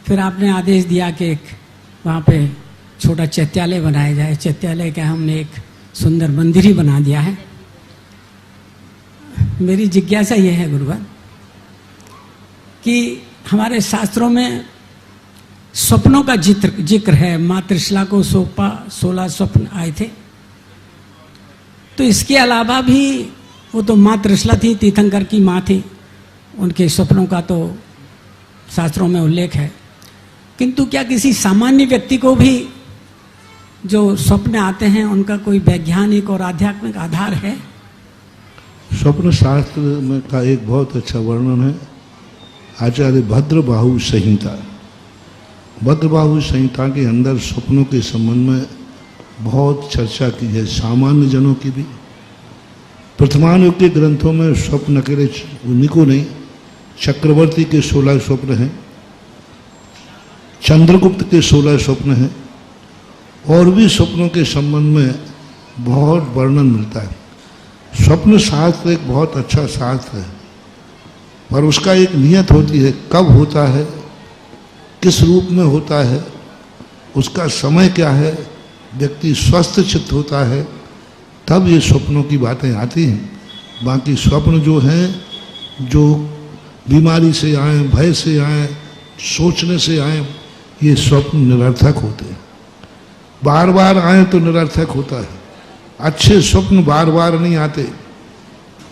फिर आपने आदेश दिया कि एक वहाँ पे छोटा चैत्यालय बनाया जाए। चैत्यालय का हमने एक सुंदर मंदिर ही बना दिया है। मेरी जिज्ञासा यह है गुरुवर कि हमारे शास्त्रों में स्वप्नों का जिक्र है। माँ त्रिशला को 16 स्वप्न आए थे। तो इसके अलावा भी वो तो माँ त्रिशला थी, तीर्थंकर की माँ थी, उनके स्वप्नों का तो शास्त्रों में उल्लेख है। किंतु क्या किसी सामान्य व्यक्ति को भी जो स्वप्न आते हैं उनका कोई वैज्ञानिक और आध्यात्मिक आधार है? स्वप्न शास्त्र में का एक बहुत अच्छा वर्णन है, आचार्य भद्रबाहु संहिता। भद्रबाहु संहिता के अंदर स्वप्नों के संबंध में बहुत चर्चा की है, सामान्य जनों की भी। प्रथमानुग के ग्रंथों में स्वप्न अकेले उन्हीं को नहीं, चक्रवर्ती के 16 स्वप्न हैं, चंद्रगुप्त के 16 स्वप्न हैं, और भी स्वप्नों के संबंध में बहुत वर्णन मिलता है। स्वप्न शास्त्र एक बहुत अच्छा शास्त्र है, पर उसका एक नियत होती है, कब होता है, किस रूप में होता है, उसका समय क्या है, व्यक्ति स्वस्थ चित्त होता है, तब ये स्वप्नों की बातें आती हैं। बाकी स्वप्न जो हैं, जो बीमारी से आए, भय से आए, सोचने से आए, ये स्वप्न निरर्थक होते हैं। बार बार आए तो निरर्थक होता है। अच्छे स्वप्न बार बार नहीं आते,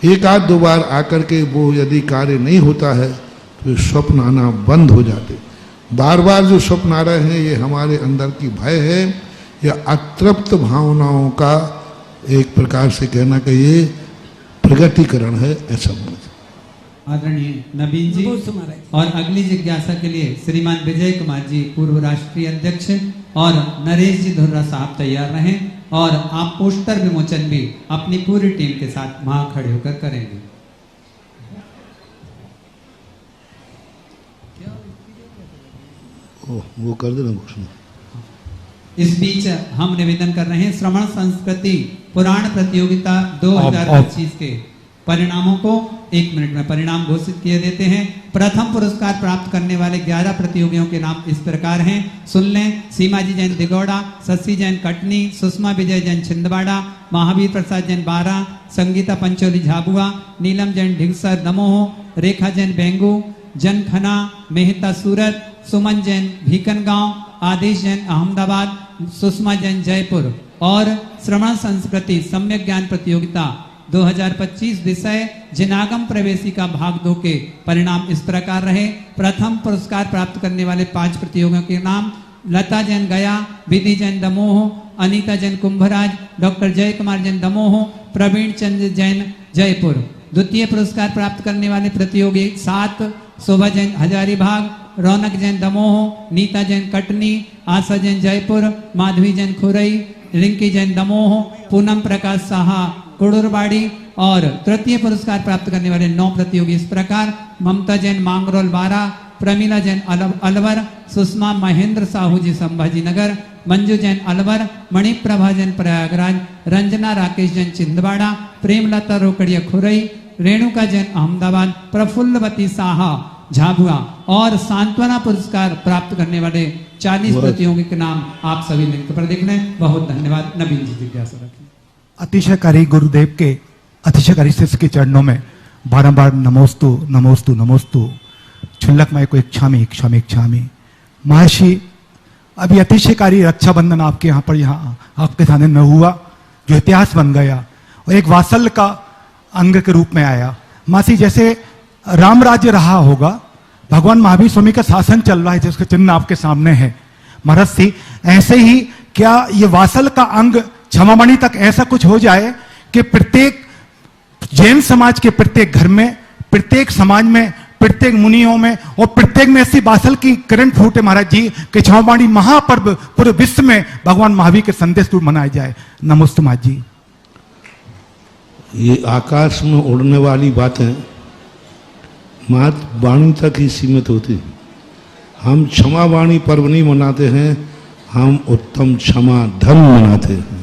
एक आध दो बार आकर के वो यदि कार्य नहीं होता है तो स्वप्न आना बंद हो जाते। बार बार जो स्वप्न आ रहे हैं, ये हमारे अंदर की भय है या अतृप्त भावनाओं का एक प्रकार से कहना कि ये प्रगतिकरण है, ऐसा समझ। आदरणीय नवीन जी और अगली जिज्ञासा के लिए श्रीमान विजय कुमार जी पूर्व राष्ट्रीय अध्यक्ष और नरेश जी धुर्रा साहब तैयार रहें, और आप पोस्टर विमोचन भी अपनी पूरी टीम के साथ वहां खड़े होकर करेंगे। वो कर देना घोषणा। इस बीच हम निवेदन कर रहे हैं श्रवण संस्कृति पुराण प्रतियोगिता 2025 के परिणामों को 1 मिनट में परिणाम घोषित किए देते हैं। प्रथम पुरस्कार प्राप्त करने वाले 11 प्रतियोगियों के नाम इस प्रकार हैं, सुन लें। सीमाजी जैन दिगौड़ा, शशि जैन कटनी, सुषमा विजय जैन छिंदवाड़ा, महावीर प्रसाद जैन बारा, संगीता पंचोली झाबुआ, नीलम जैन ढिगसर दमोह, रेखा जैन बेंगू, जन खना मेहता सूरत, सुमन जैन भीकनगांव, आदेश जैन अहमदाबाद, सुषमा जैन जयपुर। और श्रवण संस्कृति सम्यक ज्ञान प्रतियोगिता 2025 विषय जिनागम प्रवेशिका भाग 2 के परिणाम इस प्रकार रहे। प्रथम पुरस्कार प्राप्त करने वाले 5 प्रतियोगियों के नाम लता जैन गया, विधि जैन दमोह, अनीता जैन कुंभराज, डॉक्टर जय कुमार जैन दमोह, प्रवीण चंद्र जैन जयपुर। द्वितीय पुरस्कार प्राप्त करने वाले प्रतियोगी 7 शोभा जैन हजारीबाग, रौनक जैन दमोह, नीता जैन कटनी, आशा जैन जयपुर, माधवी जैन खुरई, रिंकी जैन दमोह, पूनम प्रकाश साहा कुड़ुरबाड़ी। और तृतीय पुरस्कार प्राप्त करने वाले 9 प्रतियोगी इस प्रकार: ममता जैन मांगरोल बारा, प्रमीला जैन अलवर, सुषमा महेंद्र साहू जी संभाजी नगर, मंजू जैन अलवर, मणिप्रभा जैन प्रयागराज, रंजना राकेश जैन छिंदवाड़ा, प्रेमलता रोकड़िया खुरई, रेणुका जैन अहमदाबाद, प्रफुल्लवती साहा झाबुआ। और सांत्वना पुरस्कार प्राप्त करने वाले 40 प्रतियोगी के नाम आप सभी लिंक पर देख लें। बहुत धन्यवाद। नवीन जी जिज्ञासा रखें। अतिशयकारी गुरुदेव के अतिशयकारी शिष्य के चरणों में बारंबार नमोस्तु नमोस्तु नमोस्तु। क्षुल्लकमय को इच्छामि इच्छामि इच्छामि। महर्षि, अभी अतिशयकारी रक्षाबंधन आपके यहाँ पर आपके सामने न हुआ, जो इतिहास बन गया और एक वात्सल्य का अंग के रूप में आया। मासी, जैसे राम राज्य रहा होगा, भगवान महावीर स्वामी का शासन चल रहा है जिसका चिन्ह आपके सामने है महाराज जी, ऐसे ही क्या ये वात्सल्य का अंग क्षमामणि तक ऐसा कुछ हो जाए कि प्रत्येक जैन समाज के प्रत्येक घर में, प्रत्येक समाज में, प्रत्येक मुनियों में और प्रत्येक में ऐसी वात्सल्य की किरण फूटे महाराज जी कि क्षमामणि महापर्व पूरे विश्व में भगवान महावीर के संदेश रूप मनाया जाए। नमस्ते माँ जी। ये आकाश में उड़ने वाली बातें मात्र वाणी तक ही सीमित होती। हम क्षमा वाणी पर्व नहीं मनाते हैं, हम उत्तम क्षमा धर्म मनाते हैं।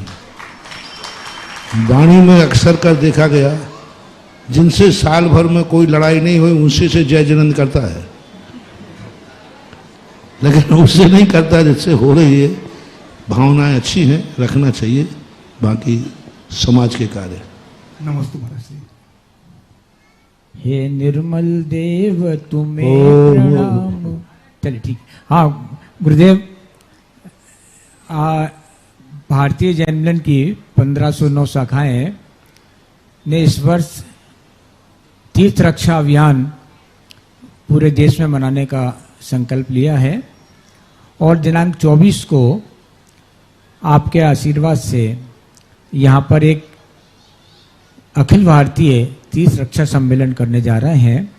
वाणी में अक्सर कर देखा गया, जिनसे साल भर में कोई लड़ाई नहीं हुई उनसे से जय जनन करता है, लेकिन उससे नहीं करता जिससे हो रही है। भावनाएं अच्छी हैं, रखना चाहिए, बाकी समाज के कार्य। नमस्ते महाराज जी। हे निर्मल देव तुम्हें प्रणाम। चलिए ठीक। हाँ गुरुदेव, भारतीय जैन मिलन की 1509 शाखाएं ने इस वर्ष तीर्थ रक्षा अभियान पूरे देश में मनाने का संकल्प लिया है और दिनांक 24 को आपके आशीर्वाद से यहाँ पर एक अखिल भारतीय तीर्थ रक्षा सम्मेलन करने जा रहे हैं।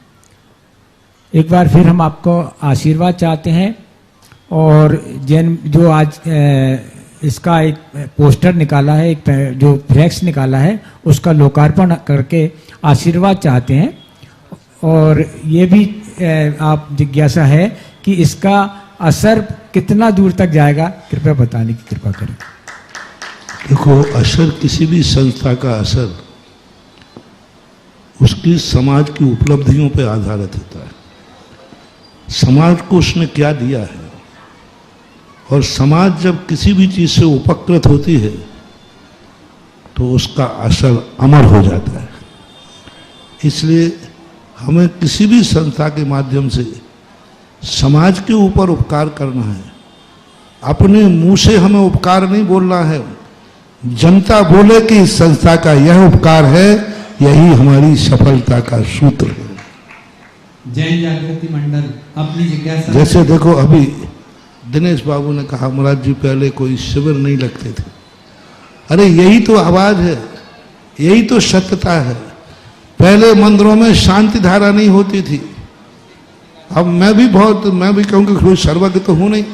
एक बार फिर हम आपको आशीर्वाद चाहते हैं और जैन जो आज इसका एक पोस्टर निकाला है, एक जो फ्लैक्स निकाला है, उसका लोकार्पण करके आशीर्वाद चाहते हैं और ये भी आप जिज्ञासा है कि इसका असर कितना दूर तक जाएगा, कृपया बताने की कृपा करें। देखो, असर किसी भी संस्था का असर उसकी समाज की उपलब्धियों पर आधारित होता है। समाज को उसने क्या दिया है, और समाज जब किसी भी चीज से उपकृत होती है तो उसका असर अमर हो जाता है। इसलिए हमें किसी भी संस्था के माध्यम से समाज के ऊपर उपकार करना है। अपने मुंह से हमें उपकार नहीं बोलना है, जनता बोले कि इस संस्था का यह उपकार है, यही हमारी सफलता का सूत्र है। जैन जागृति मंडल अपनी जिज्ञासा, जैसे देखो, अभी दिनेश बाबू ने कहा महाराज जी पहले कोई शिविर नहीं लगते थे। अरे यही तो आवाज है, यही तो सत्यता है। पहले मंदिरों में शांति धारा नहीं होती थी। अब मैं भी कहूँ कि कोई सर्वज्ञ तो हूं नहीं,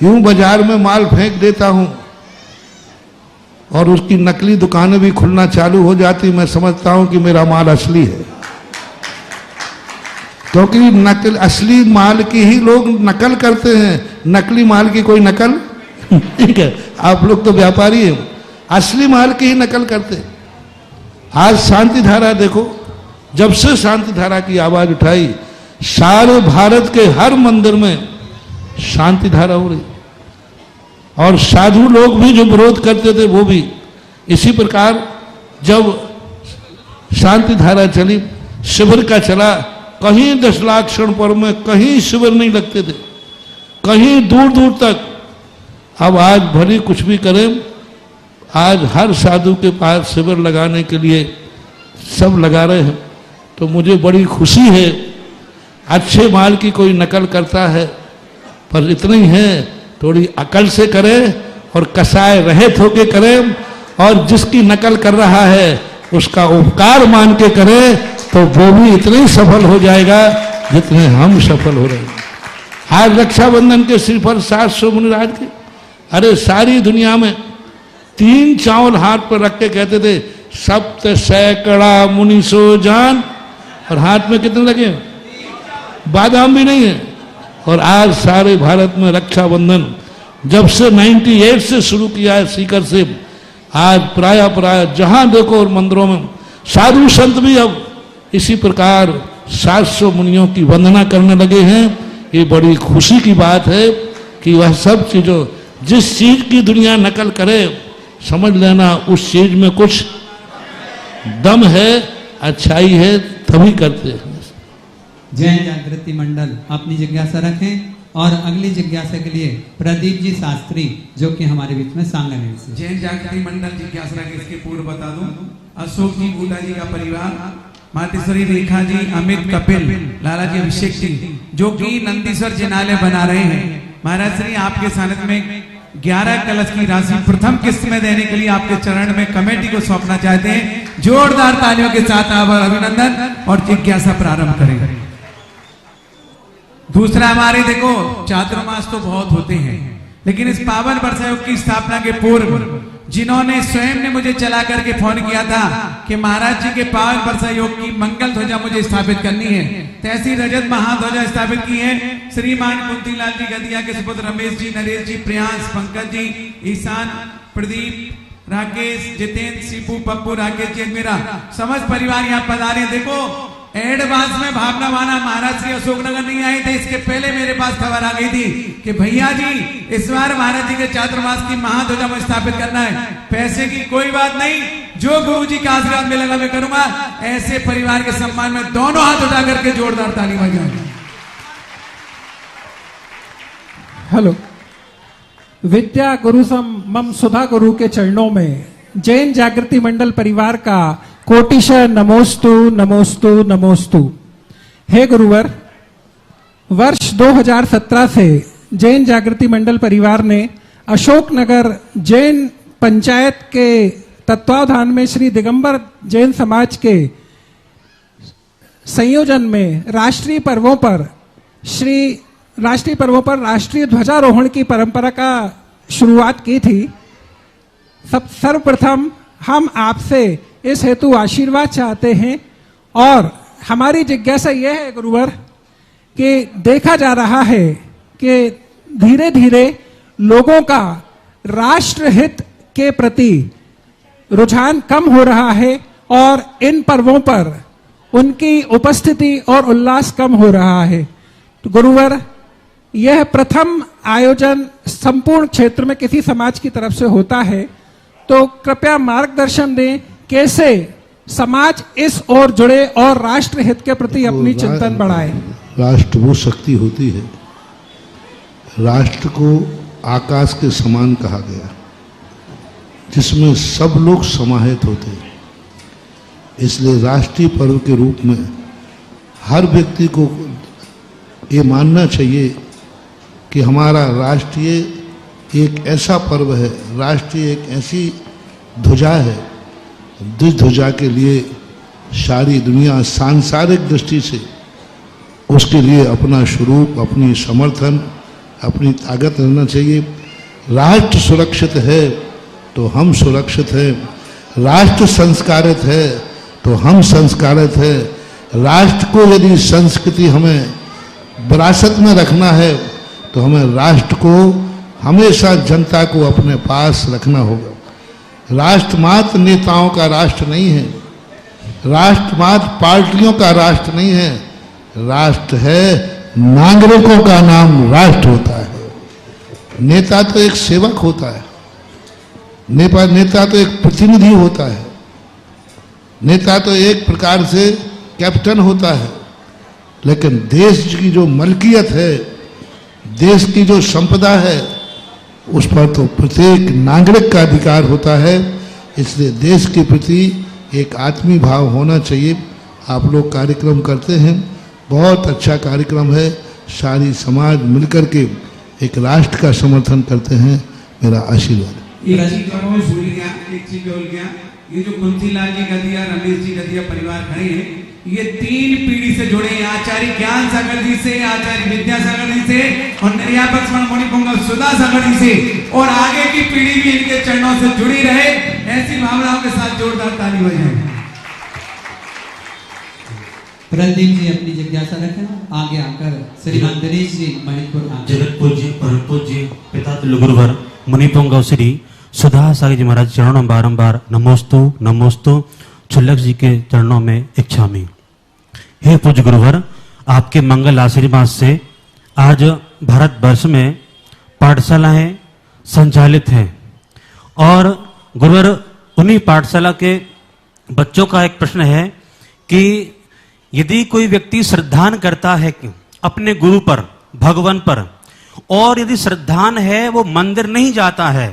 यूं बाजार में माल फेंक देता हूं और उसकी नकली दुकानें भी खुलना चालू हो जाती। मैं समझता हूं कि मेरा माल असली है, क्योंकि असली माल की ही लोग नकल करते हैं, नकली माल की कोई नकल ठीक है। आप लोग तो व्यापारी हैं, असली माल की ही नकल करते। आज शांति धारा देखो, जब से शांति धारा की आवाज उठाई, सारे भारत के हर मंदिर में शांति धारा हो रही, और साधु लोग भी जो विरोध करते थे वो भी। इसी प्रकार जब शांति धारा चली, शिविर का चला, कहीं 10 लाख क्षण पर में कहीं शिविर नहीं लगते थे, कहीं दूर दूर तक। अब आज भले कुछ भी करें, आज हर साधु के पास शिविर लगाने के लिए सब लगा रहे हैं। तो मुझे बड़ी खुशी है। अच्छे माल की कोई नकल करता है, पर इतना ही है, थोड़ी अकल से करें और कसाय रहित होके करें, और जिसकी नकल कर रहा है उसका उपकार मान के करें, तो वो भी इतने ही सफल हो जाएगा जितने हम सफल हो रहे हैं। आज रक्षाबंधन के श्रीफल 700 मुनिराज के, अरे सारी दुनिया में 3 चावल हाथ पर रख के कहते थे, सप्त सैकड़ा मुनिसो जान, और हाथ में कितने लगे? बादाम भी नहीं है। और आज सारे भारत में रक्षाबंधन जब से 98 से शुरू किया है सीकर से, आज प्राय जहां देखो और मंदिरों में साधु संत भी अब इसी प्रकार 700 मुनियों की वंदना करने लगे हैं। ये बड़ी खुशी की बात है कि वह सब चीजों, जिस चीज की दुनिया नकल करे, समझ लेना उस चीज में कुछ दम है, अच्छाई है, तभी करते हैं। जैन जागृति मंडल अपनी जिज्ञासा रखें, और अगली जिज्ञासा के लिए प्रदीप जी शास्त्री जो कि हमारे बीच में सांगनेर से। जैन जागृति मंडल जिज्ञासा रखें। इसके पूर्व बता दूं, अशोक जी बूटा जी का परिवार, मातेश्वरी रेखा जी, अमित कपिल, लाला जी अभिषेक जी, जो कि नंदीश्वर जिनालय बना रहे हैं। महाराज श्री आपके सानिध्य में 11 कलश की राशि प्रथम किस्त में देने के लिए आपके चरण में कमेटी को सौंपना चाहते हैं। जोरदार तालियों के साथ आप अभिनंदन और जिज्ञासा प्रारंभ करें। दूसरा, हमारे देखो चातुर्मास तो बहुत होते हैं, लेकिन इस पावन वर्षा योग की स्थापना के पूर्व जिन्होंने स्वयं ने मुझे चला करके फोन किया था कि महाराज जी के पावन वर्षा योग की मंगल ध्वजा मुझे स्थापित करनी है, तो ऐसी रजत महाध्वजा स्थापित की है। श्रीमान कुंतीलाल जी गदिया के सुपुत्र रमेश जी, नरेश जी, प्रियांश, पंकज जी, ईशान, प्रदीप, राकेश, जितेंद्र, शिपू, पप्पू, राकेश जी, मेरा समस्त परिवार यहाँ पधारे। देखो एडवांस में भावना माना महाराज श्री अशोकनगर नहीं आए थे, इसके पहले मेरे पास खबर आ गई थी कि भैया जी इस बार महाराज जी के चातुर्मास की महाध्वजा में स्थापित करना है। पैसे की कोई बात नहीं, जो गुरु जी का आशीर्वाद मिलेगा मैं करूंगा। ऐसे परिवार के सम्मान में दोनों हाथ उठा करके जोरदार ताली बजाएं। हेलो, विद्या गुरु सम मम सुधा गुरु के चरणों में जैन जागृति मंडल परिवार का कोटिशः नमोस्तु नमोस्तु नमोस्तु। हे गुरुवर, वर्ष 2017 से जैन जागृति मंडल परिवार ने अशोकनगर जैन पंचायत के तत्वावधान में श्री दिगंबर जैन समाज के संयोजन में राष्ट्रीय पर्वों पर राष्ट्रीय ध्वजारोहण की परंपरा का शुरुआत की थी। सर्वप्रथम हम आपसे इस हेतु आशीर्वाद चाहते हैं और हमारी जिज्ञासा यह है गुरुवर कि देखा जा रहा है कि धीरे धीरे लोगों का राष्ट्र हित के प्रति रुझान कम हो रहा है और इन पर्वों पर उनकी उपस्थिति और उल्लास कम हो रहा है। तो गुरुवर, यह प्रथम आयोजन संपूर्ण क्षेत्र में किसी समाज की तरफ से होता है, तो कृपया मार्गदर्शन दें कैसे समाज इस ओर जुड़े और राष्ट्र हित के प्रति अपनी चिंतन बढ़ाए। राष्ट्र वो शक्ति होती है, राष्ट्र को आकाश के समान कहा गया, जिसमें सब लोग समाहित होते हैं। इसलिए राष्ट्रीय पर्व के रूप में हर व्यक्ति को ये मानना चाहिए कि हमारा राष्ट्रीय एक ऐसा पर्व है, राष्ट्रीय एक ऐसी ध्वजा है जिस ध्वजा के लिए सारी दुनिया सांसारिक दृष्टि से उसके लिए अपना स्वरूप, अपनी समर्थन, अपनी ताकत रहना चाहिए। राष्ट्र सुरक्षित है तो हम सुरक्षित हैं, राष्ट्र संस्कारित है तो हम संस्कारित है। राष्ट्र को यदि संस्कृति हमें विरासत में रखना है तो हमें राष्ट्र को हमेशा जनता को अपने पास रखना होगा। राष्ट्र मात्र नेताओं का राष्ट्र नहीं है, राष्ट्र मात्र पार्टियों का राष्ट्र नहीं है, राष्ट्र है नागरिकों का नाम राष्ट्र होता है। नेता तो एक सेवक होता है, नेता तो एक प्रतिनिधि होता है, नेता तो एक प्रकार से कैप्टन होता है, लेकिन देश की जो मलकियत है, देश की जो संपदा है, उस पर तो प्रत्येक नागरिक का अधिकार होता है। इसलिए देश के प्रति एक आत्मीय भाव होना चाहिए। आप लोग कार्यक्रम करते हैं, बहुत अच्छा कार्यक्रम है, सारी समाज मिलकर के एक राष्ट्र का समर्थन करते हैं। मेरा आशीर्वाद। एक चीज और भूल गया, एक चीज बोल गया, ये जो कुंतीलाल जी गदिया, रमेश जी गदिया परिवार खड़े हैं, ये 3 पीढ़ी से जुड़े हैं, आचार्य ज्ञान सागर जी से, आचार्य विद्यासागर जी से और निर्यापक मणिपुंगव सुधा सागर जी से, और आगे की पीढ़ी भी इनके चरणों से जुड़ी रहे, ऐसी भावनाओं के साथ जोरदार ताली बजाएं। प्रदीप जी अपनी जिज्ञासा रखें, आगे आकर श्रीमान दिनेश जी मणिपुर। जगत पूज्य परम पूज्य पिता तुल्य गुरुवर मुनिपुंगव श्री सुधा सागर जी महाराज चरणों में बारंबार नमोस्तु नमोस्तु, छुल्लक जी के चरणों में इच्छामी। हे पूज्य गुरुवर, आपके मंगल आशीर्वाद से आज भारत वर्ष में पाठशालाएं संचालित हैं, और गुरुवर उन्हीं पाठशाला के बच्चों का एक प्रश्न है कि यदि कोई व्यक्ति श्रद्धान करता है अपने गुरु पर, भगवान पर, और यदि श्रद्धान है वो मंदिर नहीं जाता है,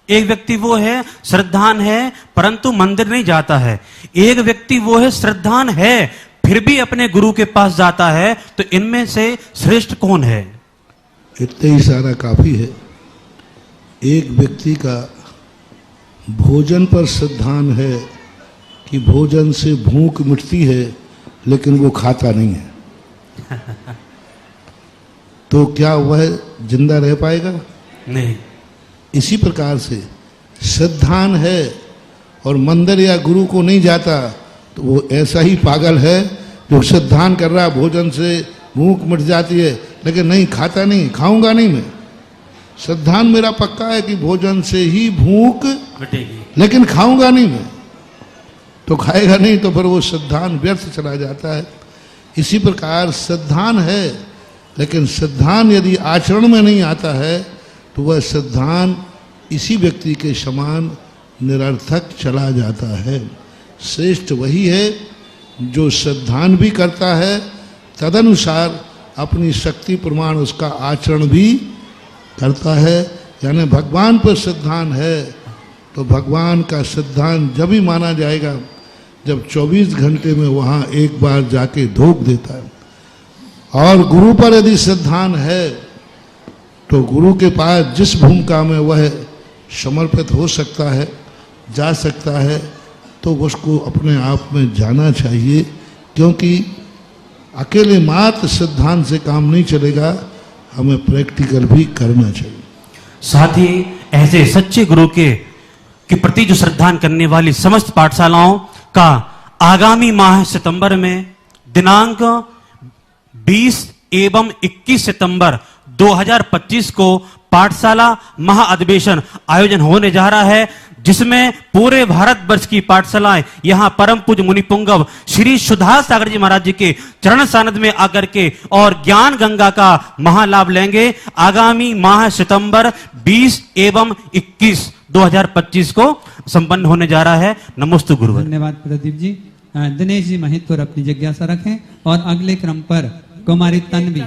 एक व्यक्ति वो है श्रद्धान है परंतु मंदिर नहीं जाता है, एक व्यक्ति वो है श्रद्धान है फिर भी अपने गुरु के पास जाता है, तो इनमें से श्रेष्ठ कौन है? इतना ही सारा काफी है। एक व्यक्ति का भोजन पर श्रद्धान है कि भोजन से भूख मिटती है, लेकिन वो खाता नहीं है, तो क्या वह जिंदा रह पाएगा? नहीं। इसी प्रकार से श्रद्धान है और मंदिर या गुरु को नहीं जाता, तो वो ऐसा ही पागल है जो श्रद्धान कर रहा, भोजन से भूख मिट जाती है लेकिन नहीं खाता, नहीं खाऊंगा नहीं मैं। श्रद्धान मेरा पक्का है कि भोजन से ही भूख मिटेगी, लेकिन खाऊंगा नहीं मैं, तो खाएगा नहीं, तो फिर वो श्रद्धान व्यर्थ चला जाता है। इसी प्रकार श्रद्धान है, लेकिन श्रद्धान यदि आचरण में नहीं आता है तो वह श्रद्धान इसी व्यक्ति के समान निरर्थक चला जाता है। श्रेष्ठ वही है जो श्रद्धान भी करता है, तदनुसार अपनी शक्ति प्रमाण उसका आचरण भी करता है। यानी भगवान पर श्रद्धान है तो भगवान का श्रद्धान जब ही माना जाएगा जब 24 घंटे में वहाँ एक बार जाके धोख देता है। और गुरु पर यदि श्रद्धान है तो गुरु के पास जिस भूमिका में वह समर्पित हो सकता है, जा सकता है, तो उसको अपने आप में जाना चाहिए, क्योंकि अकेले मात्र श्रद्धान से काम नहीं चलेगा, हमें प्रैक्टिकल भी करना चाहिए। साथ ही ऐसे सच्चे गुरु के प्रति जो श्रद्धान करने वाली समस्त पाठशालाओं का आगामी माह सितंबर में दिनांक 20 एवं 21 सितंबर 2025 को पाठशाला महाअधिवेशन आयोजन होने जा रहा है, जिसमें पूरे भारतवर्ष की पाठशालाएं यहां परम पूज्य मुनि पुंगव श्री सुधा सागर जी महाराज जी के चरण सानिध्य में आकर के और ज्ञान गंगा का महालाभ लेंगे। आगामी माह सितंबर 20 एवं 21 2025 को संपन्न होने जा रहा है। नमोस्तु गुरुवर। धन्यवाद प्रदीप जी। दिनेश जी महितपुर अपनी जिज्ञासा रखें और अगले क्रम पर कुमारी तन्वी।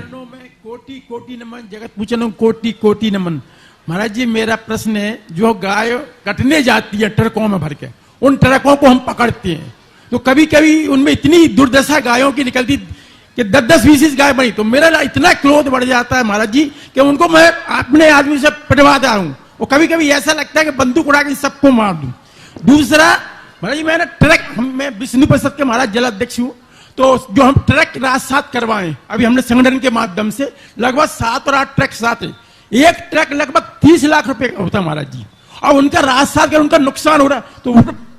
कोटि कोटि नमन, जगत पूजन कोटि कोटि नमन। महाराज जी, मेरा प्रश्न है, जो गाय कटने जाती है ट्रकों में भर के, उन ट्रकों को हम पकड़ते हैं तो कभी कभी उनमें इतनी दुर्दशा गायों की निकलती कि 10-20 गाय बनी, तो मेरा इतना क्रोध बढ़ जाता है महाराज जी कि उनको मैं अपने आदमी से पिटवाता हूं, और कभी कभी ऐसा लगता है कि बंदूक उड़ा के सबको मार दूं। दूसरा महाराज जी, मैंने ट्रक, मैं विष्णु परिषद के महाराज जलाध्यक्ष हूं, तो जो हम ट्रक रात करवाएं, अभी हमने संगठन के माध्यम से लगभग 7 और 8 ट्रक साथ है, एक ट्रक लगभग 30 लाख रुपए का होता है महाराज जी, और उनका रात साथ कर उनका नुकसान हो रहा है, तो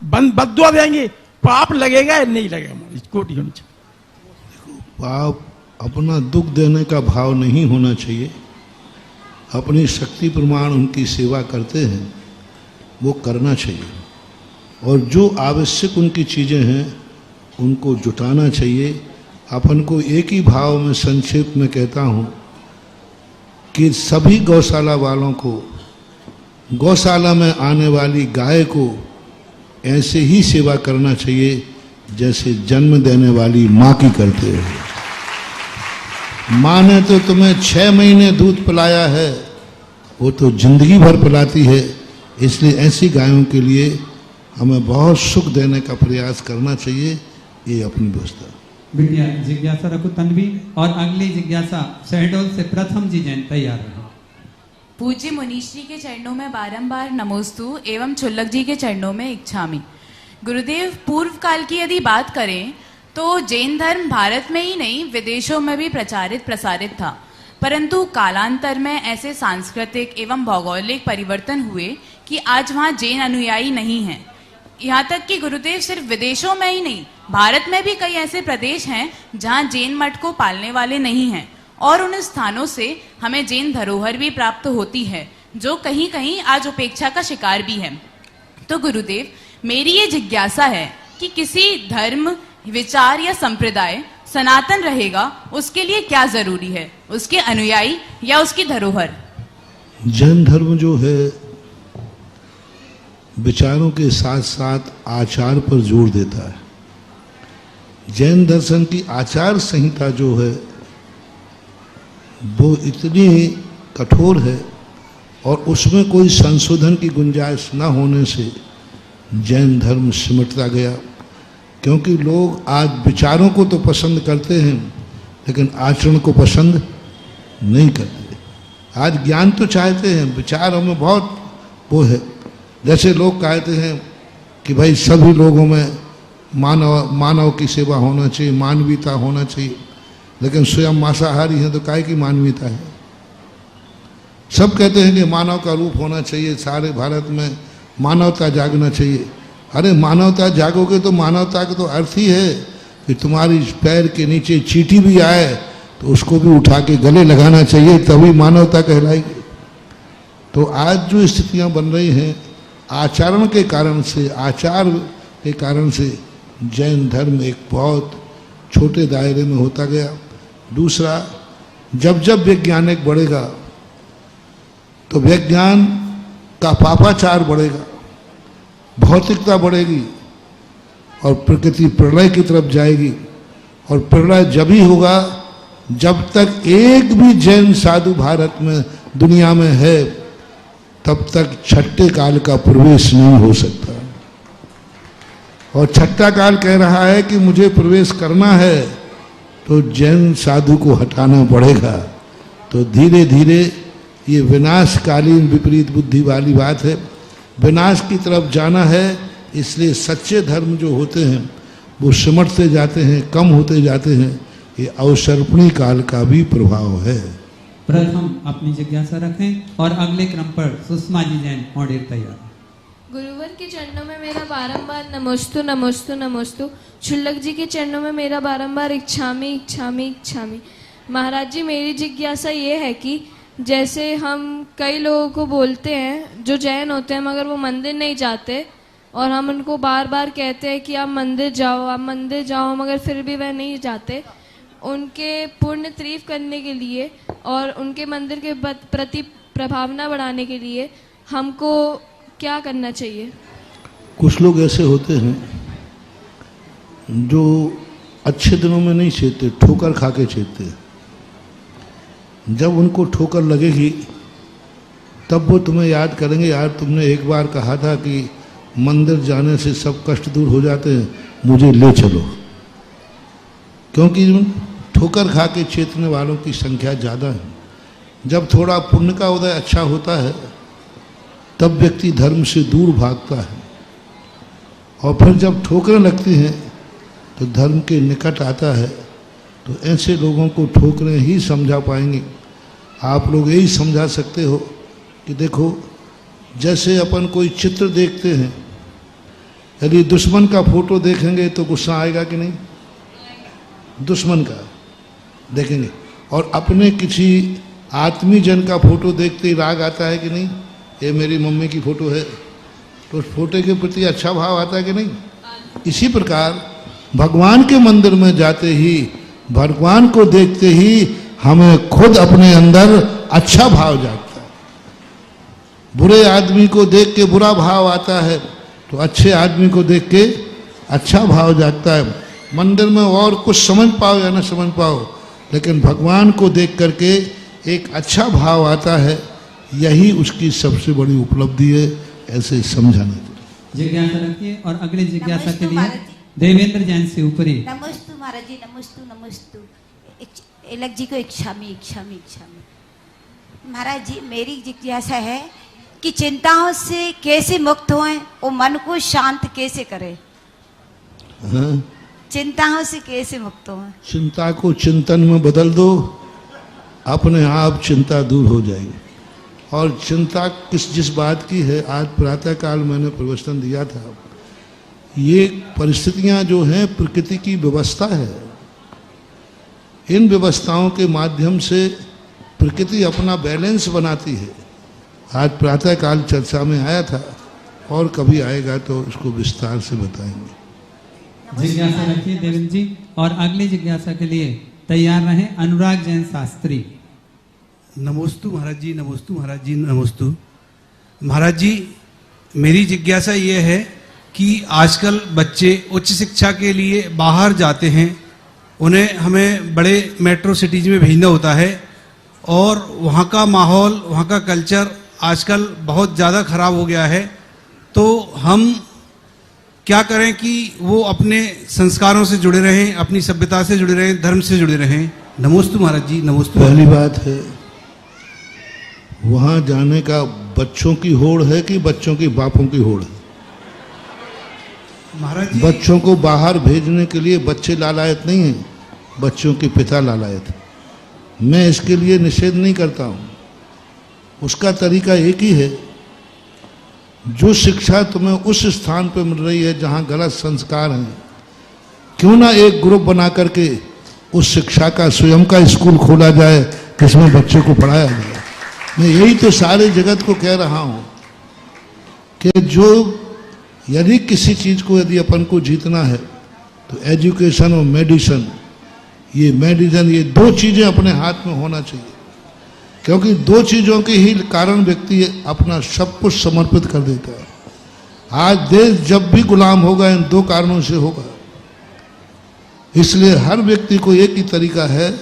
बददुआ देंगे, पाप लगेगा या नहीं लगेगा महाराज? कोटि होनी चाहिए। पाप अपना दुख देने का भाव नहीं होना चाहिए। अपनी शक्ति प्रमाण उनकी सेवा करते हैं वो करना चाहिए, और जो आवश्यक उनकी चीज़ें हैं उनको जुटाना चाहिए। अपन को एक ही भाव में संक्षेप में कहता हूँ कि सभी गौशाला वालों को, गौशाला में आने वाली गाय को ऐसे ही सेवा करना चाहिए जैसे जन्म देने वाली माँ की करते हैं। माँ ने तो तुम्हें 6 महीने दूध पिलाया है, वो तो जिंदगी भर पिलाती है, इसलिए ऐसी गायों के लिए हमें बहुत सुख देने का प्रयास करना चाहिए। ये अपनी व्यवस्था। बिटिया जिज्ञासा रखो तन्वी, और अगली जिज्ञासा शहडोल से प्रथम जी जैन तैयार रहे। पूज्य मुनीश्री के चरणों में बारंबार नमोस्तु एवं छुल्लक जी के चरणों में इच्छामि। गुरुदेव, पूर्व काल की यदि बात करें तो जैन धर्म भारत में ही नहीं विदेशों में भी प्रचारित प्रसारित था, परंतु कालांतर में ऐसे सांस्कृतिक एवं भौगोलिक परिवर्तन हुए कि आज वहाँ जैन अनुयायी नहीं हैं। यहाँ तक कि गुरुदेव सिर्फ विदेशों में ही नहीं, भारत में भी कई ऐसे प्रदेश हैं जहाँ जैन मठ को पालने वाले नहीं हैं, और उन स्थानों से हमें जैन धरोहर भी प्राप्त होती है जो कहीं कहीं आज उपेक्षा का शिकार भी है। तो गुरुदेव, मेरी ये जिज्ञासा है कि किसी धर्म, विचार या संप्रदाय सनातन रहेगा उसके लिए क्या जरूरी है, उसके अनुयायी या उसकी धरोहर? जैन धर्म जो है विचारों के साथ साथ आचार पर जोर देता है। जैन दर्शन की आचार संहिता जो है वो इतनी कठोर है, और उसमें कोई संशोधन की गुंजाइश न होने से जैन धर्म सिमटता गया। क्योंकि लोग आज विचारों को तो पसंद करते हैं लेकिन आचरण को पसंद नहीं करते। आज ज्ञान तो चाहते हैं, विचारों में बहुत वो है। जैसे लोग कहते हैं कि भाई सभी लोगों में मानव की सेवा होना चाहिए, मानवीयता होना चाहिए, लेकिन स्वयं मांसाहारी हैं तो काहे की मानवीयता है? सब कहते हैं कि मानव का रूप होना चाहिए, सारे भारत में मानवता जागना चाहिए। अरे मानवता जागोगे तो मानवता का तो अर्थ ही है कि तुम्हारी पैर के नीचे चींटी भी आए तो उसको भी उठा के गले लगाना चाहिए, तभी मानवता कहलाएगी। तो आज जो स्थितियां बन रही हैं आचरण के कारण से, आचार के कारण से जैन धर्म एक बहुत छोटे दायरे में होता गया। दूसरा, जब जब वैज्ञानिक बढ़ेगा तो विज्ञान का पापाचार बढ़ेगा, भौतिकता बढ़ेगी और प्रकृति प्रलय की तरफ जाएगी। और प्रलय जब ही होगा जब तक एक भी जैन साधु भारत में, दुनिया में है, तब तक छठे काल का प्रवेश नहीं हो सकता। और छठा काल कह रहा है कि मुझे प्रवेश करना है तो जैन साधु को हटाना पड़ेगा। तो धीरे धीरे ये विनाशकालीन विपरीत बुद्धि वाली बात है, विनाश की तरफ जाना है। इसलिए सच्चे धर्म जो होते हैं वो सिमटते जाते हैं, कम होते जाते हैं। ये अवसर्पणी काल का भी प्रभाव है। प्रथम अपनी जिज्ञासा रखें और अगले क्रम पर सुषमा जी जैन ऑडियर तैयार। गुरुवर के चरणों में मेरा बारंबार नमोस्तु नमोस्तु नमोस्तु। क्षुल्लक जी के चरणों में मेरा बारंबार इच्छामी इच्छामी इच्छामी। महाराज जी, मेरी जिज्ञासा ये है कि जैसे हम कई लोगों को बोलते हैं जो जैन होते हैं मगर वो मंदिर नहीं जाते, और हम उनको बार बार कहते हैं कि आप मंदिर जाओ, मगर फिर भी वह नहीं जाते। उनके पुण्य तारीफ करने के लिए और उनके मंदिर के प्रति प्रभावना बढ़ाने के लिए हमको क्या करना चाहिए? कुछ लोग ऐसे होते हैं जो अच्छे दिनों में नहीं छेदते, ठोकर खा के छेदते। जब उनको ठोकर लगेगी तब वो तुम्हें याद करेंगे, यार तुमने एक बार कहा था कि मंदिर जाने से सब कष्ट दूर हो जाते हैं, मुझे ले चलो। क्योंकि ठोकर खा के छेदने वालों की संख्या ज़्यादा है। जब थोड़ा पुण्य का उदय अच्छा होता है तब व्यक्ति धर्म से दूर भागता है, और फिर जब ठोकरें लगती हैं तो धर्म के निकट आता है। तो ऐसे लोगों को ठोकरें ही समझा पाएंगे। आप लोग यही समझा सकते हो कि देखो, जैसे अपन कोई चित्र देखते हैं, यदि दुश्मन का फोटो देखेंगे तो गुस्सा आएगा कि नहीं? दुश्मन का देखेंगे, और अपने किसी आत्मीय जन का फोटो देखते ही राग आता है कि नहीं? ये मेरी मम्मी की फोटो है, तो उस फोटो के प्रति अच्छा भाव आता है कि नहीं? इसी प्रकार भगवान के मंदिर में जाते ही, भगवान को देखते ही हमें खुद अपने अंदर अच्छा भाव जागता है। बुरे आदमी को देख के बुरा भाव आता है, तो अच्छे आदमी को देख के अच्छा भाव जागता है। मंदिर में और कुछ समझ पाओ या न समझ पाओ, लेकिन भगवान को देख करके एक अच्छा भाव आता है। यही उसकी सबसे बड़ी उपलब्धि है, ऐसे समझाने को। जिज्ञासा रखिए और अगले जिज्ञासा के लिए देवेंद्र जैन से ऊपरी। नमस्तु महाराज जी, नमस्तु नमस्तु। अलग जी को इच्छामी इच्छामी इच्छामी। महाराज जी, मेरी जिज्ञासा है कि चिंताओं से कैसे मुक्त होएं और मन को शांत कैसे करें? हाँ? चिंताओं से कैसे मुक्त होएं? चिंता को चिंतन में बदल दो, अपने आप चिंता दूर हो जाएगी। और चिंता जिस बात की है, आज प्रातः काल मैंने प्रवचन दिया था, ये परिस्थितियां जो हैं प्रकृति की व्यवस्था है। इन व्यवस्थाओं के माध्यम से प्रकृति अपना बैलेंस बनाती है। आज प्रातः काल चर्चा में आया था, और कभी आएगा तो उसको विस्तार से बताएंगे। जिज्ञासा रखिए देवेंद्र जी, और अगली जिज्ञासा के लिए तैयार रहें अनुराग जैन शास्त्री। नमोस्तु महाराज जी, नमोस्तु महाराज जी, नमोस्तु महाराज जी। मेरी जिज्ञासा ये है कि आजकल बच्चे उच्च शिक्षा के लिए बाहर जाते हैं, उन्हें हमें बड़े मेट्रो सिटीज में भेजना होता है, और वहाँ का माहौल, वहाँ का कल्चर आजकल बहुत ज़्यादा खराब हो गया है। तो हम क्या करें कि वो अपने संस्कारों से जुड़े रहें, अपनी सभ्यता से जुड़े रहें, धर्म से जुड़े रहें? नमोस्तु महाराज जी, नमोस्तु। पहली बात है, वहाँ जाने का बच्चों की होड़ है कि बच्चों की बापों की होड़ है? महाराज जी, बच्चों को बाहर भेजने के लिए बच्चे लालायत नहीं हैं, बच्चों के पिता लालायत हैं। मैं इसके लिए निषेध नहीं करता हूँ, उसका तरीका एक ही है। जो शिक्षा तुम्हें उस स्थान पर मिल रही है जहाँ गलत संस्कार हैं, क्यों ना एक ग्रुप बना करके उस शिक्षा का स्वयं का स्कूल खोला जाए, जिसमें बच्चों को पढ़ाया जाए। मैं यही तो सारे जगत को कह रहा हूँ कि जो यदि किसी चीज़ को यदि अपन को जीतना है तो एजुकेशन और मेडिसिन, ये दो चीज़ें अपने हाथ में होना चाहिए। क्योंकि दो चीज़ों के ही कारण व्यक्ति अपना सब कुछ समर्पित कर देता है। आज देश जब भी गुलाम होगा, इन दो कारणों से होगा। इसलिए हर व्यक्ति को एक ही तरीका है,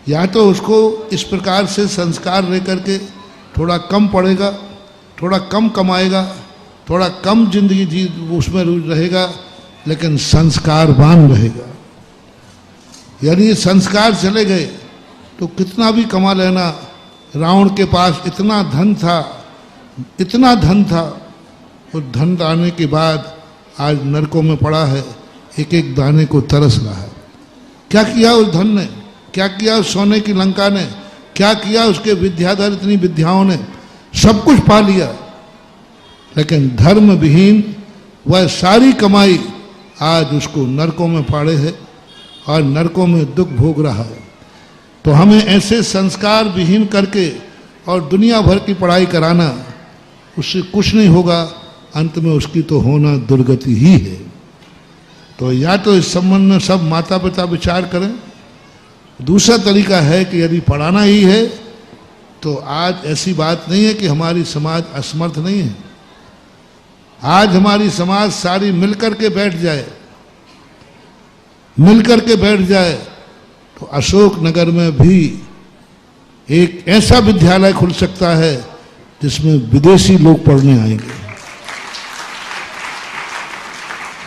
या तो उसको इस प्रकार से संस्कार लेकर के थोड़ा कम पढ़ेगा, थोड़ा कम कमाएगा, थोड़ा कम जिंदगी उसमें रहेगा, लेकिन संस्कारवान रहेगा। यदि संस्कार चले गए तो कितना भी कमा लेना। रावण के पास इतना धन था, और धन आने के बाद आज नरकों में पड़ा है, एक एक दाने को तरस रहा है। क्या किया उस धन ने, क्या किया उस सोने की लंका ने, क्या किया उसके विद्याधर इतनी विद्याओं ने? सब कुछ पा लिया, लेकिन धर्म विहीन वह सारी कमाई आज उसको नरकों में फाड़े है और नरकों में दुख भोग रहा है। तो हमें ऐसे संस्कार विहीन करके और दुनिया भर की पढ़ाई कराना, उससे कुछ नहीं होगा, अंत में उसकी तो होना दुर्गति ही है। तो या तो इस संबंध में सब माता पिता विचार करें। दूसरा तरीका है कि यदि पढ़ाना ही है तो आज ऐसी बात नहीं है कि हमारी समाज असमर्थ नहीं है। आज हमारी समाज सारी मिलकर के बैठ जाए, मिलकर के बैठ जाए तो अशोक नगर में भी एक ऐसा विद्यालय खुल सकता है जिसमें विदेशी लोग पढ़ने आएंगे।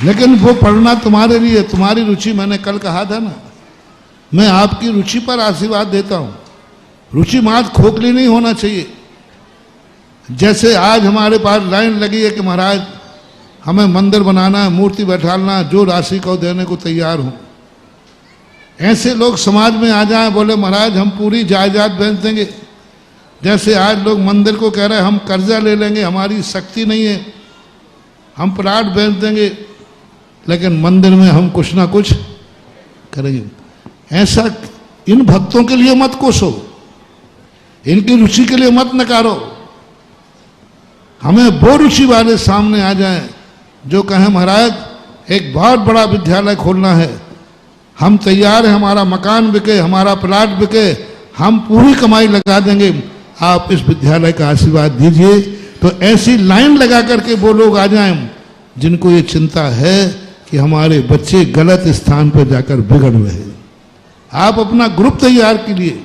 लेकिन वो पढ़ना तुम्हारे लिए, तुम्हारी रुचि, मैंने कल कहा था ना, मैं आपकी रुचि पर आशीर्वाद देता हूं। रुचि मात्र खोखली नहीं होना चाहिए। जैसे आज हमारे पास लाइन लगी है कि महाराज हमें मंदिर बनाना है, मूर्ति बैठाना, जो राशि को देने को तैयार हूं। ऐसे लोग समाज में आ जाएं, बोले महाराज हम पूरी जायदाद बेच देंगे। जैसे आज लोग मंदिर को कह रहे हैं हम कर्जा ले लेंगे, हमारी शक्ति नहीं है, हम प्लाट बेच देंगे, लेकिन मंदिर में हम कुछ ना कुछ करेंगे। ऐसा इन भक्तों के लिए मत कोसो, इनकी रुचि के लिए मत नकारो। हमें वो रुचि वाले सामने आ जाएं जो कहें महाराज एक बहुत बड़ा विद्यालय खोलना है, हम तैयार हैं, हमारा मकान बिके, हमारा प्लाट बिके, हम पूरी कमाई लगा देंगे, आप इस विद्यालय का आशीर्वाद दीजिए। तो ऐसी लाइन लगा करके वो लोग आ जाएं जिनको ये चिंता है कि हमारे बच्चे गलत स्थान पर जाकर बिगड़ रहे हैं। आप अपना ग्रुप तैयार कीजिए,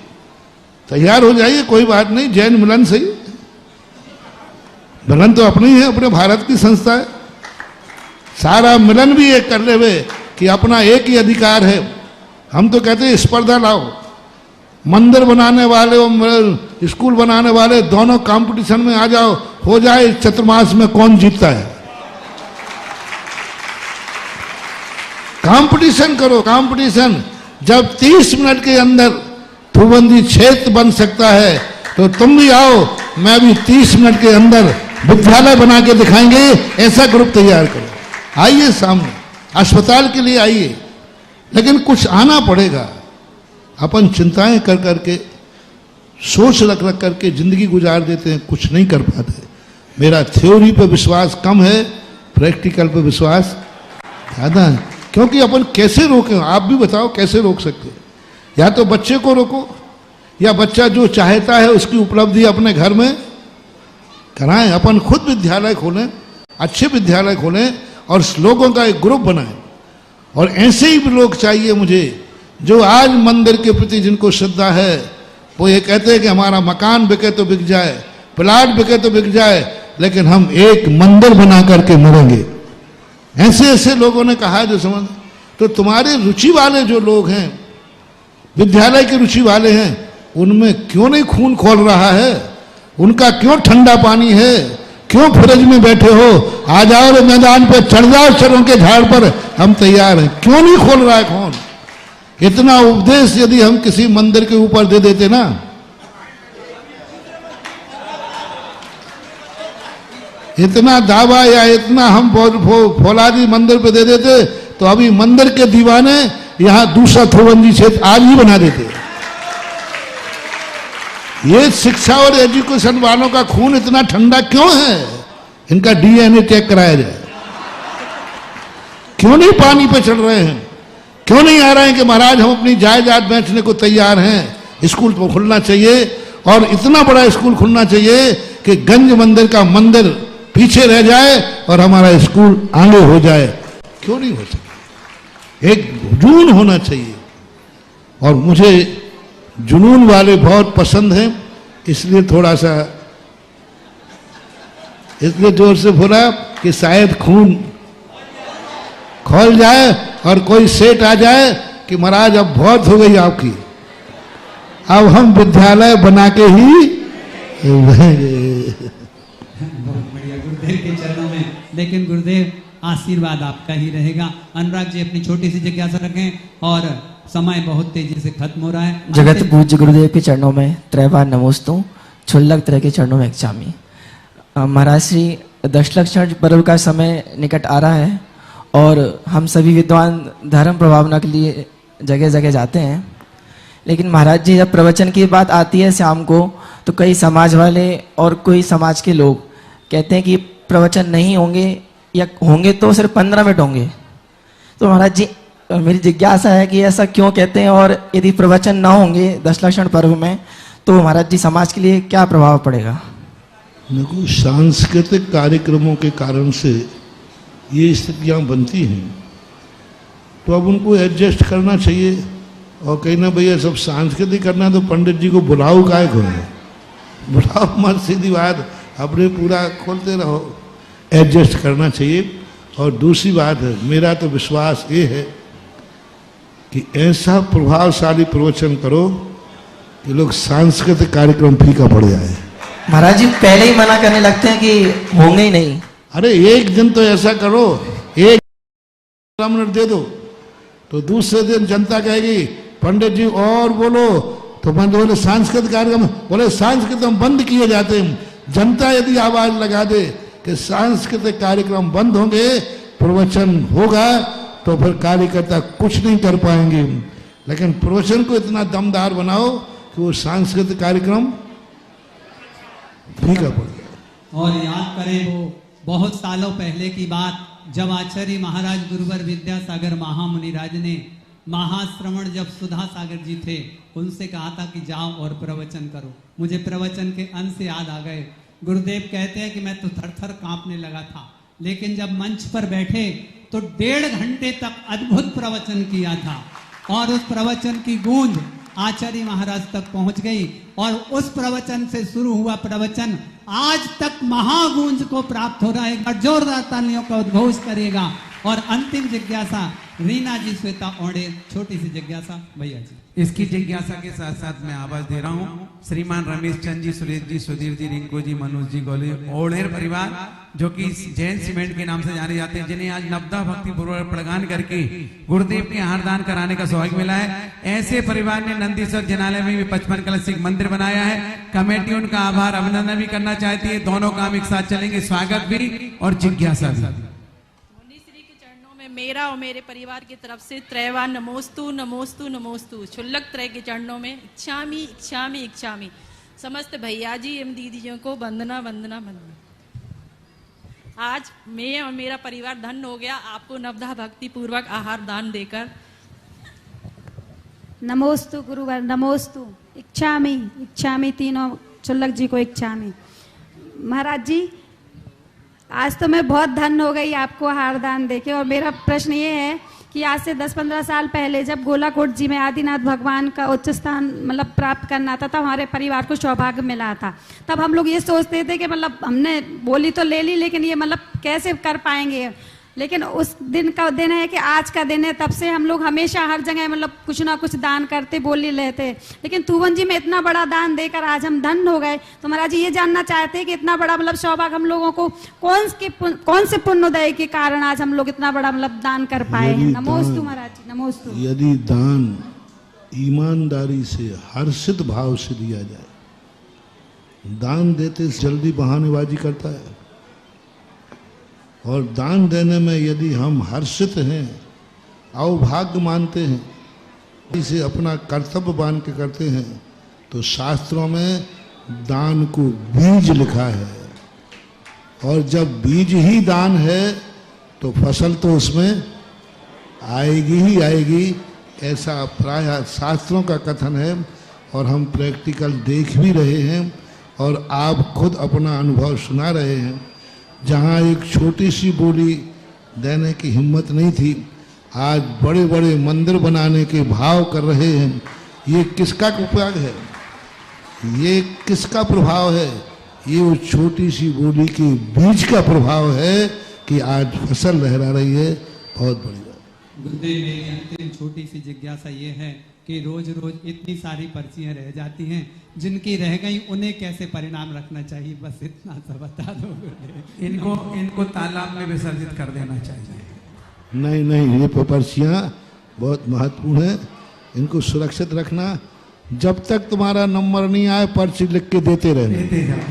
तैयार हो जाइए, कोई बात नहीं। जैन मिलन सही, मिलन तो अपनी है, अपने भारत की संस्था है। सारा मिलन भी एक कर ले हुए कि अपना एक ही अधिकार है। हम तो कहते हैं स्पर्धा लाओ, मंदिर बनाने वाले और स्कूल बनाने वाले दोनों कंपटीशन में आ जाओ, हो जाए चतुर्मास में कौन जीतता है। कंपटीशन करो, कंपटीशन। जब 30 मिनट के अंदर तुबंदी क्षेत्र बन सकता है तो तुम भी आओ, मैं भी 30 मिनट के अंदर विद्यालय बना के दिखाएंगे। ऐसा ग्रुप तैयार करो, आइए सामने, अस्पताल के लिए आइए, लेकिन कुछ आना पड़ेगा। अपन चिंताएं कर करके, सोच रख रख करके जिंदगी गुजार देते हैं, कुछ नहीं कर पाते। मेरा थ्योरी पे विश्वास कम है, प्रैक्टिकल पे विश्वास ज़्यादा है। क्योंकि अपन कैसे रोकें, आप भी बताओ कैसे रोक सकते हैं। या तो बच्चे को रोको, या बच्चा जो चाहता है उसकी उपलब्धि अपने घर में कराएं। अपन खुद विद्यालय खोलें, अच्छे विद्यालय खोलें और लोगों का एक ग्रुप बनाएं। और ऐसे ही भी लोग चाहिए मुझे जो आज मंदिर के प्रति जिनको श्रद्धा है, वो ये कहते हैं कि हमारा मकान बिके तो बिक जाए, प्लाट बिके तो बिक जाए, लेकिन हम एक मंदिर बना करके मरेंगे। ऐसे ऐसे लोगों ने कहा है जो समझ। तो तुम्हारे रुचि वाले जो लोग हैं, विद्यालय के रुचि वाले हैं, उनमें क्यों नहीं खून खोल रहा है? उनका क्यों ठंडा पानी है? क्यों फ्रिज में बैठे हो? आ जाओ रे मैदान पे, चढ़ जाओ चरों के झाड़ पर, हम तैयार हैं। क्यों नहीं खोल रहा है खून? इतना उपदेश यदि हम किसी मंदिर के ऊपर दे देते ना, इतना दावा या इतना हम फौलादी मंदिर पे दे देते, तो अभी मंदिर के दीवाने यहां दूसरा थोबंदी क्षेत्र आज ही बना देते। ये शिक्षा और एजुकेशन वालों का खून इतना ठंडा क्यों है? इनका डीएनए चेक कराया जाए। क्यों नहीं पानी पे चढ़ रहे हैं? क्यों नहीं आ रहे हैं कि महाराज हम अपनी जायदाद बेचने को तैयार हैं? स्कूल तो खुलना चाहिए, और इतना बड़ा स्कूल खुलना चाहिए कि गंज मंदिर का मंदिर पीछे रह जाए और हमारा स्कूल आगे हो जाए। क्यों नहीं हो सकता? एक जुनून होना चाहिए, और मुझे जुनून वाले बहुत पसंद हैं, इसलिए थोड़ा सा इसलिए जोर से बोला कि शायद खून खोल जाए और कोई सेठ आ जाए कि महाराज अब बहुत हो गई आपकी, अब हम विद्यालय बना के ही रहेंगे। बहुत बढ़िया, गुरुदेव के चरणों में। लेकिन गुरुदेव आशीर्वाद आपका ही रहेगा। अनुराग जी अपनी छोटी सी जिज्ञासा रखें, और समय बहुत तेजी से खत्म हो रहा है। जगत पूज्य गुरुदेव के चरणों में त्रैवार नमोस्तु, छुल्लक तरह के चरणों में इच्छामी। महाराज श्री दशलक्षण पर्व का समय निकट आ रहा है और हम सभी विद्वान धर्म प्रभावना के लिए जगह जगह जाते हैं, लेकिन महाराज जी जब प्रवचन की बात आती है शाम को तो कई समाज वाले और कोई समाज के लोग कहते हैं कि प्रवचन नहीं होंगे या होंगे तो सिर्फ 15 मिनट होंगे। तो महाराज जी मेरी जिज्ञासा है कि ऐसा क्यों कहते हैं, और यदि प्रवचन ना होंगे दशलक्षण पर्व में तो महाराज जी समाज के लिए क्या प्रभाव पड़ेगा? देखो, सांस्कृतिक कार्यक्रमों के कारण से ये स्थितियाँ बनती हैं, तो अब उनको एडजस्ट करना चाहिए। और कहीं ना भैया सब सांस्कृतिक करना तो पंडित जी को बुलाओ काय को है, बुलाओ मत, सीधी बात, अपने पूरा खोलते रहो, एडजस्ट करना चाहिए। और दूसरी बात है, मेरा तो विश्वास ये है कि ऐसा प्रभावशाली प्रवचन करो कि लोग सांस्कृतिक कार्यक्रम फीका पड़ जाए। महाराज जी पहले ही मना करने लगते हैं कि होंगे ही नहीं। अरे एक दिन तो ऐसा करो, एक मिनट दे दो, तो दूसरे दिन जनता कहेगी पंडित जी और बोलो, तो बोले सांस्कृतिक कार्यक्रम, बोले सांस्कृतिक बंद किए जाते हैं। जनता यदि आवाज लगा दे कि सांस्कृतिक कार्यक्रम बंद होंगे, प्रवचन होगा, तो फिर कार्यकर्ता कुछ नहीं कर पाएंगे। लेकिन प्रवचन को इतना दमदार बनाओ कि वो सांस्कृतिक कार्यक्रम फीका पड़ गया। और याद करें वो बहुत सालों पहले की बात, जब आचार्य महाराज गुरुवर विद्यासागर महामुनिराज ने महाश्रवण जब सुधा सागर जी थे उनसे कहा था कि जाओ और प्रवचन करो। मुझे प्रवचन के अंश याद आ गए। गुरुदेव कहते हैं कि मैं तो थर थर कांपने लगा था, लेकिन जब मंच पर बैठे तो 1.5 घंटे तक अद्भुत प्रवचन किया था और उस प्रवचन की गूंज आचार्य महाराज तक पहुंच गई और उस प्रवचन से शुरू हुआ प्रवचन आज तक महागूंज को प्राप्त हो रहा है। एक बार जोरदार तालियों का उद्घोष करेगा। और अंतिम जिज्ञासा रीना जी, श्वेता ओडे, छोटी सी जिज्ञासा भैया जी। इसकी जिज्ञासा के साथ साथ मैं आवाज दे रहा हूँ श्रीमान रमेश चंद जी, सुरेश जी, सुधीर जी, रिंकू जी, मनोज जी, गोली, ओढ़ेर परिवार जो कि जैन सीमेंट के नाम से जाने जाते हैं, जिन्हें आज नवदा भक्ति पूर्वक प्रदान करके गुरुदेव के हारदान कराने का सौभाग्य मिला है। ऐसे परिवार ने नंदीश्वर जिनालय में भी 55 कलश मंदिर बनाया है। कमेटी उनका आभार अभिनंदन भी करना चाहती है। दोनों काम एक साथ चलेंगे, स्वागत भी और जिज्ञासा भी। मेरा और मेरे परिवार की तरफ से त्रैवा नमोस्तु नमोस्तु नमोस्तु, क्षुल्लक त्रय के चरणों में इच्छामी इच्छामी इच्छामी। समस्त भैया जी एवं दीदियों को वंदना वंदना वंदना। आज मैं और मेरा परिवार धन्य हो गया आपको नवदा भक्ति पूर्वक आहार दान देकर। नमोस्तु गुरुवर नमोस्तु, इच्छामी इच्छामी, तीनों क्षुल्लक जी को इच्छामी। महाराज जी आज तो मैं बहुत धन्य हो गई आपको हारदान देके। और मेरा प्रश्न ये है कि आज से 10-15 साल पहले जब गोलाकोट जी में आदिनाथ भगवान का उच्च स्थान मतलब प्राप्त करना था, तब हमारे परिवार को सौभाग्य मिला था। तब हम लोग ये सोचते थे कि मतलब हमने बोली तो ले ली, लेकिन ये मतलब कैसे कर पाएंगे। लेकिन उस दिन का दिन है कि आज का दिन है, तब से हम लोग हमेशा हर जगह मतलब कुछ ना कुछ दान करते बोली लेते। लेकिन तुवन जी में इतना बड़ा दान देकर आज हम धन्य हो गए। तो महाराज जी ये जानना चाहते हैं कि इतना बड़ा मतलब सौभाग्य हम लोगों को कौन से पुण्योदय के कारण आज हम लोग इतना बड़ा मतलब दान कर पाए हैं। नमोस्तु महाराज जी, नमोस्तु। यदि दान ईमानदारी से हर्षित भाव से दिया जाए, दान देते जल्दी बहानेबाजी करता है, और दान देने में यदि हम हर्षित हैं, अवभाग्य मानते हैं, इसे अपना कर्तव्य मान के करते हैं, तो शास्त्रों में दान को बीज लिखा है। और जब बीज ही दान है तो फसल तो उसमें आएगी ही आएगी, ऐसा प्राय शास्त्रों का कथन है। और हम प्रैक्टिकल देख भी रहे हैं और आप खुद अपना अनुभव सुना रहे हैं। जहाँ एक छोटी सी बोली देने की हिम्मत नहीं थी, आज बड़े बड़े मंदिर बनाने के भाव कर रहे हैं। ये किसका उपयोग है, ये किसका प्रभाव है? ये वो छोटी सी बोली के बीज का प्रभाव है कि आज फसल लहरा रही है। बहुत बड़ी बात। गुरुदेव, मेरी अंतिम छोटी सी जिज्ञासा ये है कि रोज रोज इतनी सारी पर्चियां रह जाती हैं, जिनकी रह गई उन्हें कैसे परिणाम रखना चाहिए, बस इतना सा बता दो गुरुदेव। इनको तालाब में विसर्जित कर देना चाहिए। नहीं नहीं, ये पर्चियां बहुत महत्वपूर्ण है, इनको सुरक्षित रखना। जब तक तुम्हारा नंबर नहीं आए पर्ची लिख के देते रहना।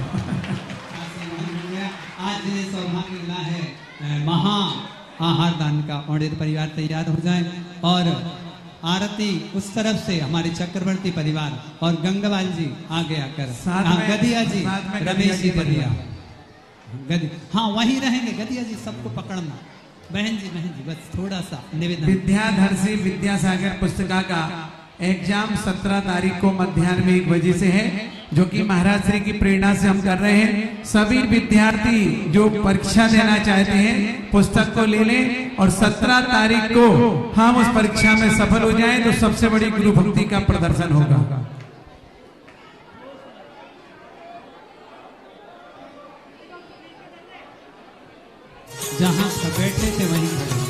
आहार दान का ऑर्डर परिवार तैयार हो जाए और आरती उस तरफ से हमारे चक्रवर्ती परिवार और गंगावाल जी आगे आकर गदिया जी रमेश जी गदिया हाँ वहीं रहेंगे। गदिया जी सबको पकड़ना। बहन जी बस थोड़ा सा निवेदन। विद्याधर से विद्यासागर पुस्तिका का एग्जाम 17 तारीख को मध्याह्न में 1 बजे से है, जो कि महाराज श्री की प्रेरणा से हम कर रहे हैं। सभी विद्यार्थी जो परीक्षा देना चाहते हैं पुस्तक को ले लें और 17 तारीख को हम उस परीक्षा में सफल हो जाएं तो सबसे बड़ी गुरु भक्ति का प्रदर्शन होगा। जहां बैठे थे वहीं खड़े।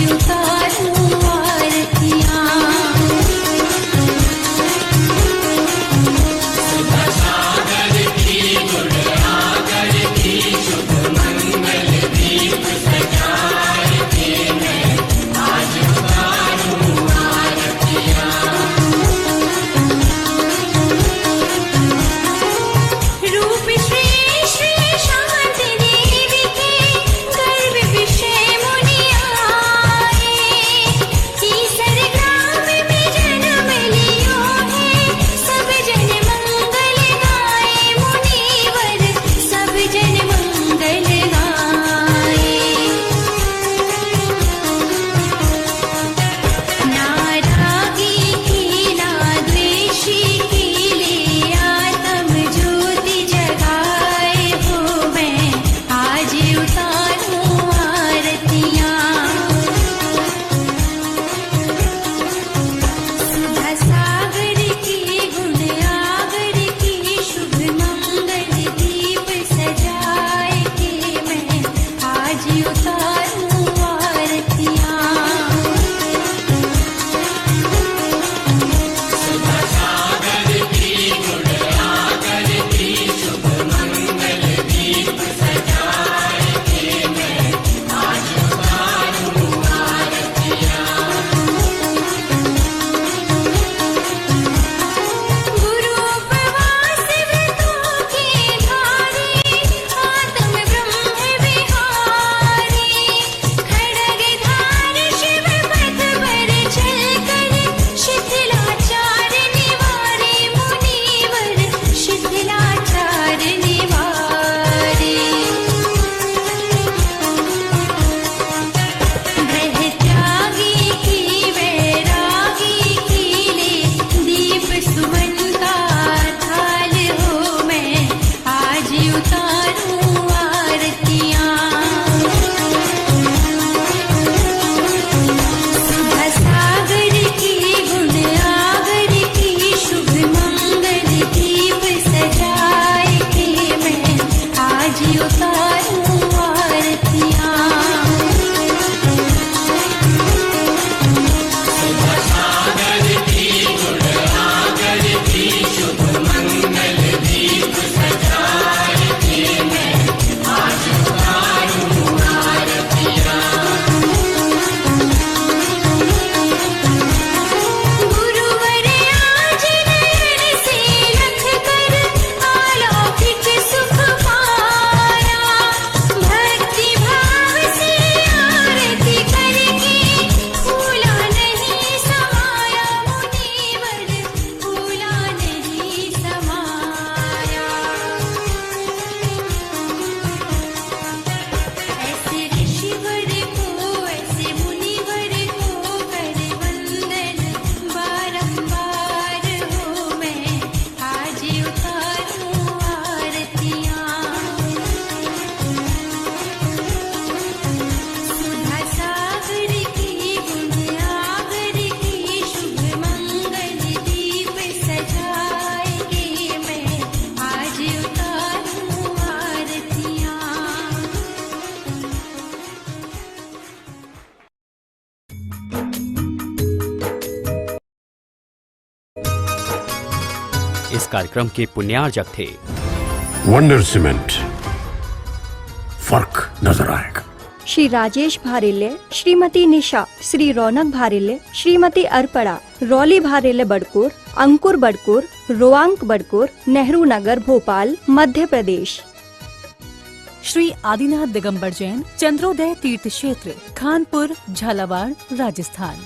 उतारूं आरतियां इस कार्यक्रम के पुण्यार्जक थे। वंडर सीमेंट, फर्क नजर आएगा। श्री राजेश भारेले, श्रीमती निशा, श्री रौनक भारेले, श्रीमती अर्पणा, रौली भारेले बड़कुर, अंकुर बड़कुर, रोआंक बड़कुर, नेहरू नगर, भोपाल, मध्य प्रदेश। श्री आदिनाथ दिगंबर जैन, चंद्रोदय तीर्थ क्षेत्र, खानपुर, झालावाड़, राजस्थान।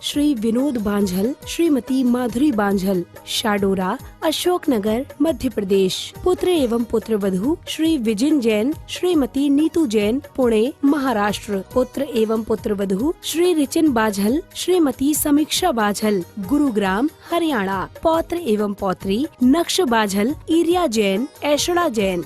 श्री विनोद बांझल, श्रीमती माधुरी बांझल, शाडोरा, अशोकनगर, मध्य प्रदेश। पुत्र एवं पुत्र वधू श्री विजिन जैन, श्रीमती नीतू जैन, पुणे, महाराष्ट्र। पुत्र एवं पुत्र वधू श्री रिचिन बाझल, श्रीमती समीक्षा बाझल, गुरुग्राम, हरियाणा। पौत्र एवं पौत्री नक्श बाझल, इरिया जैन, ऐशड़ा जैन।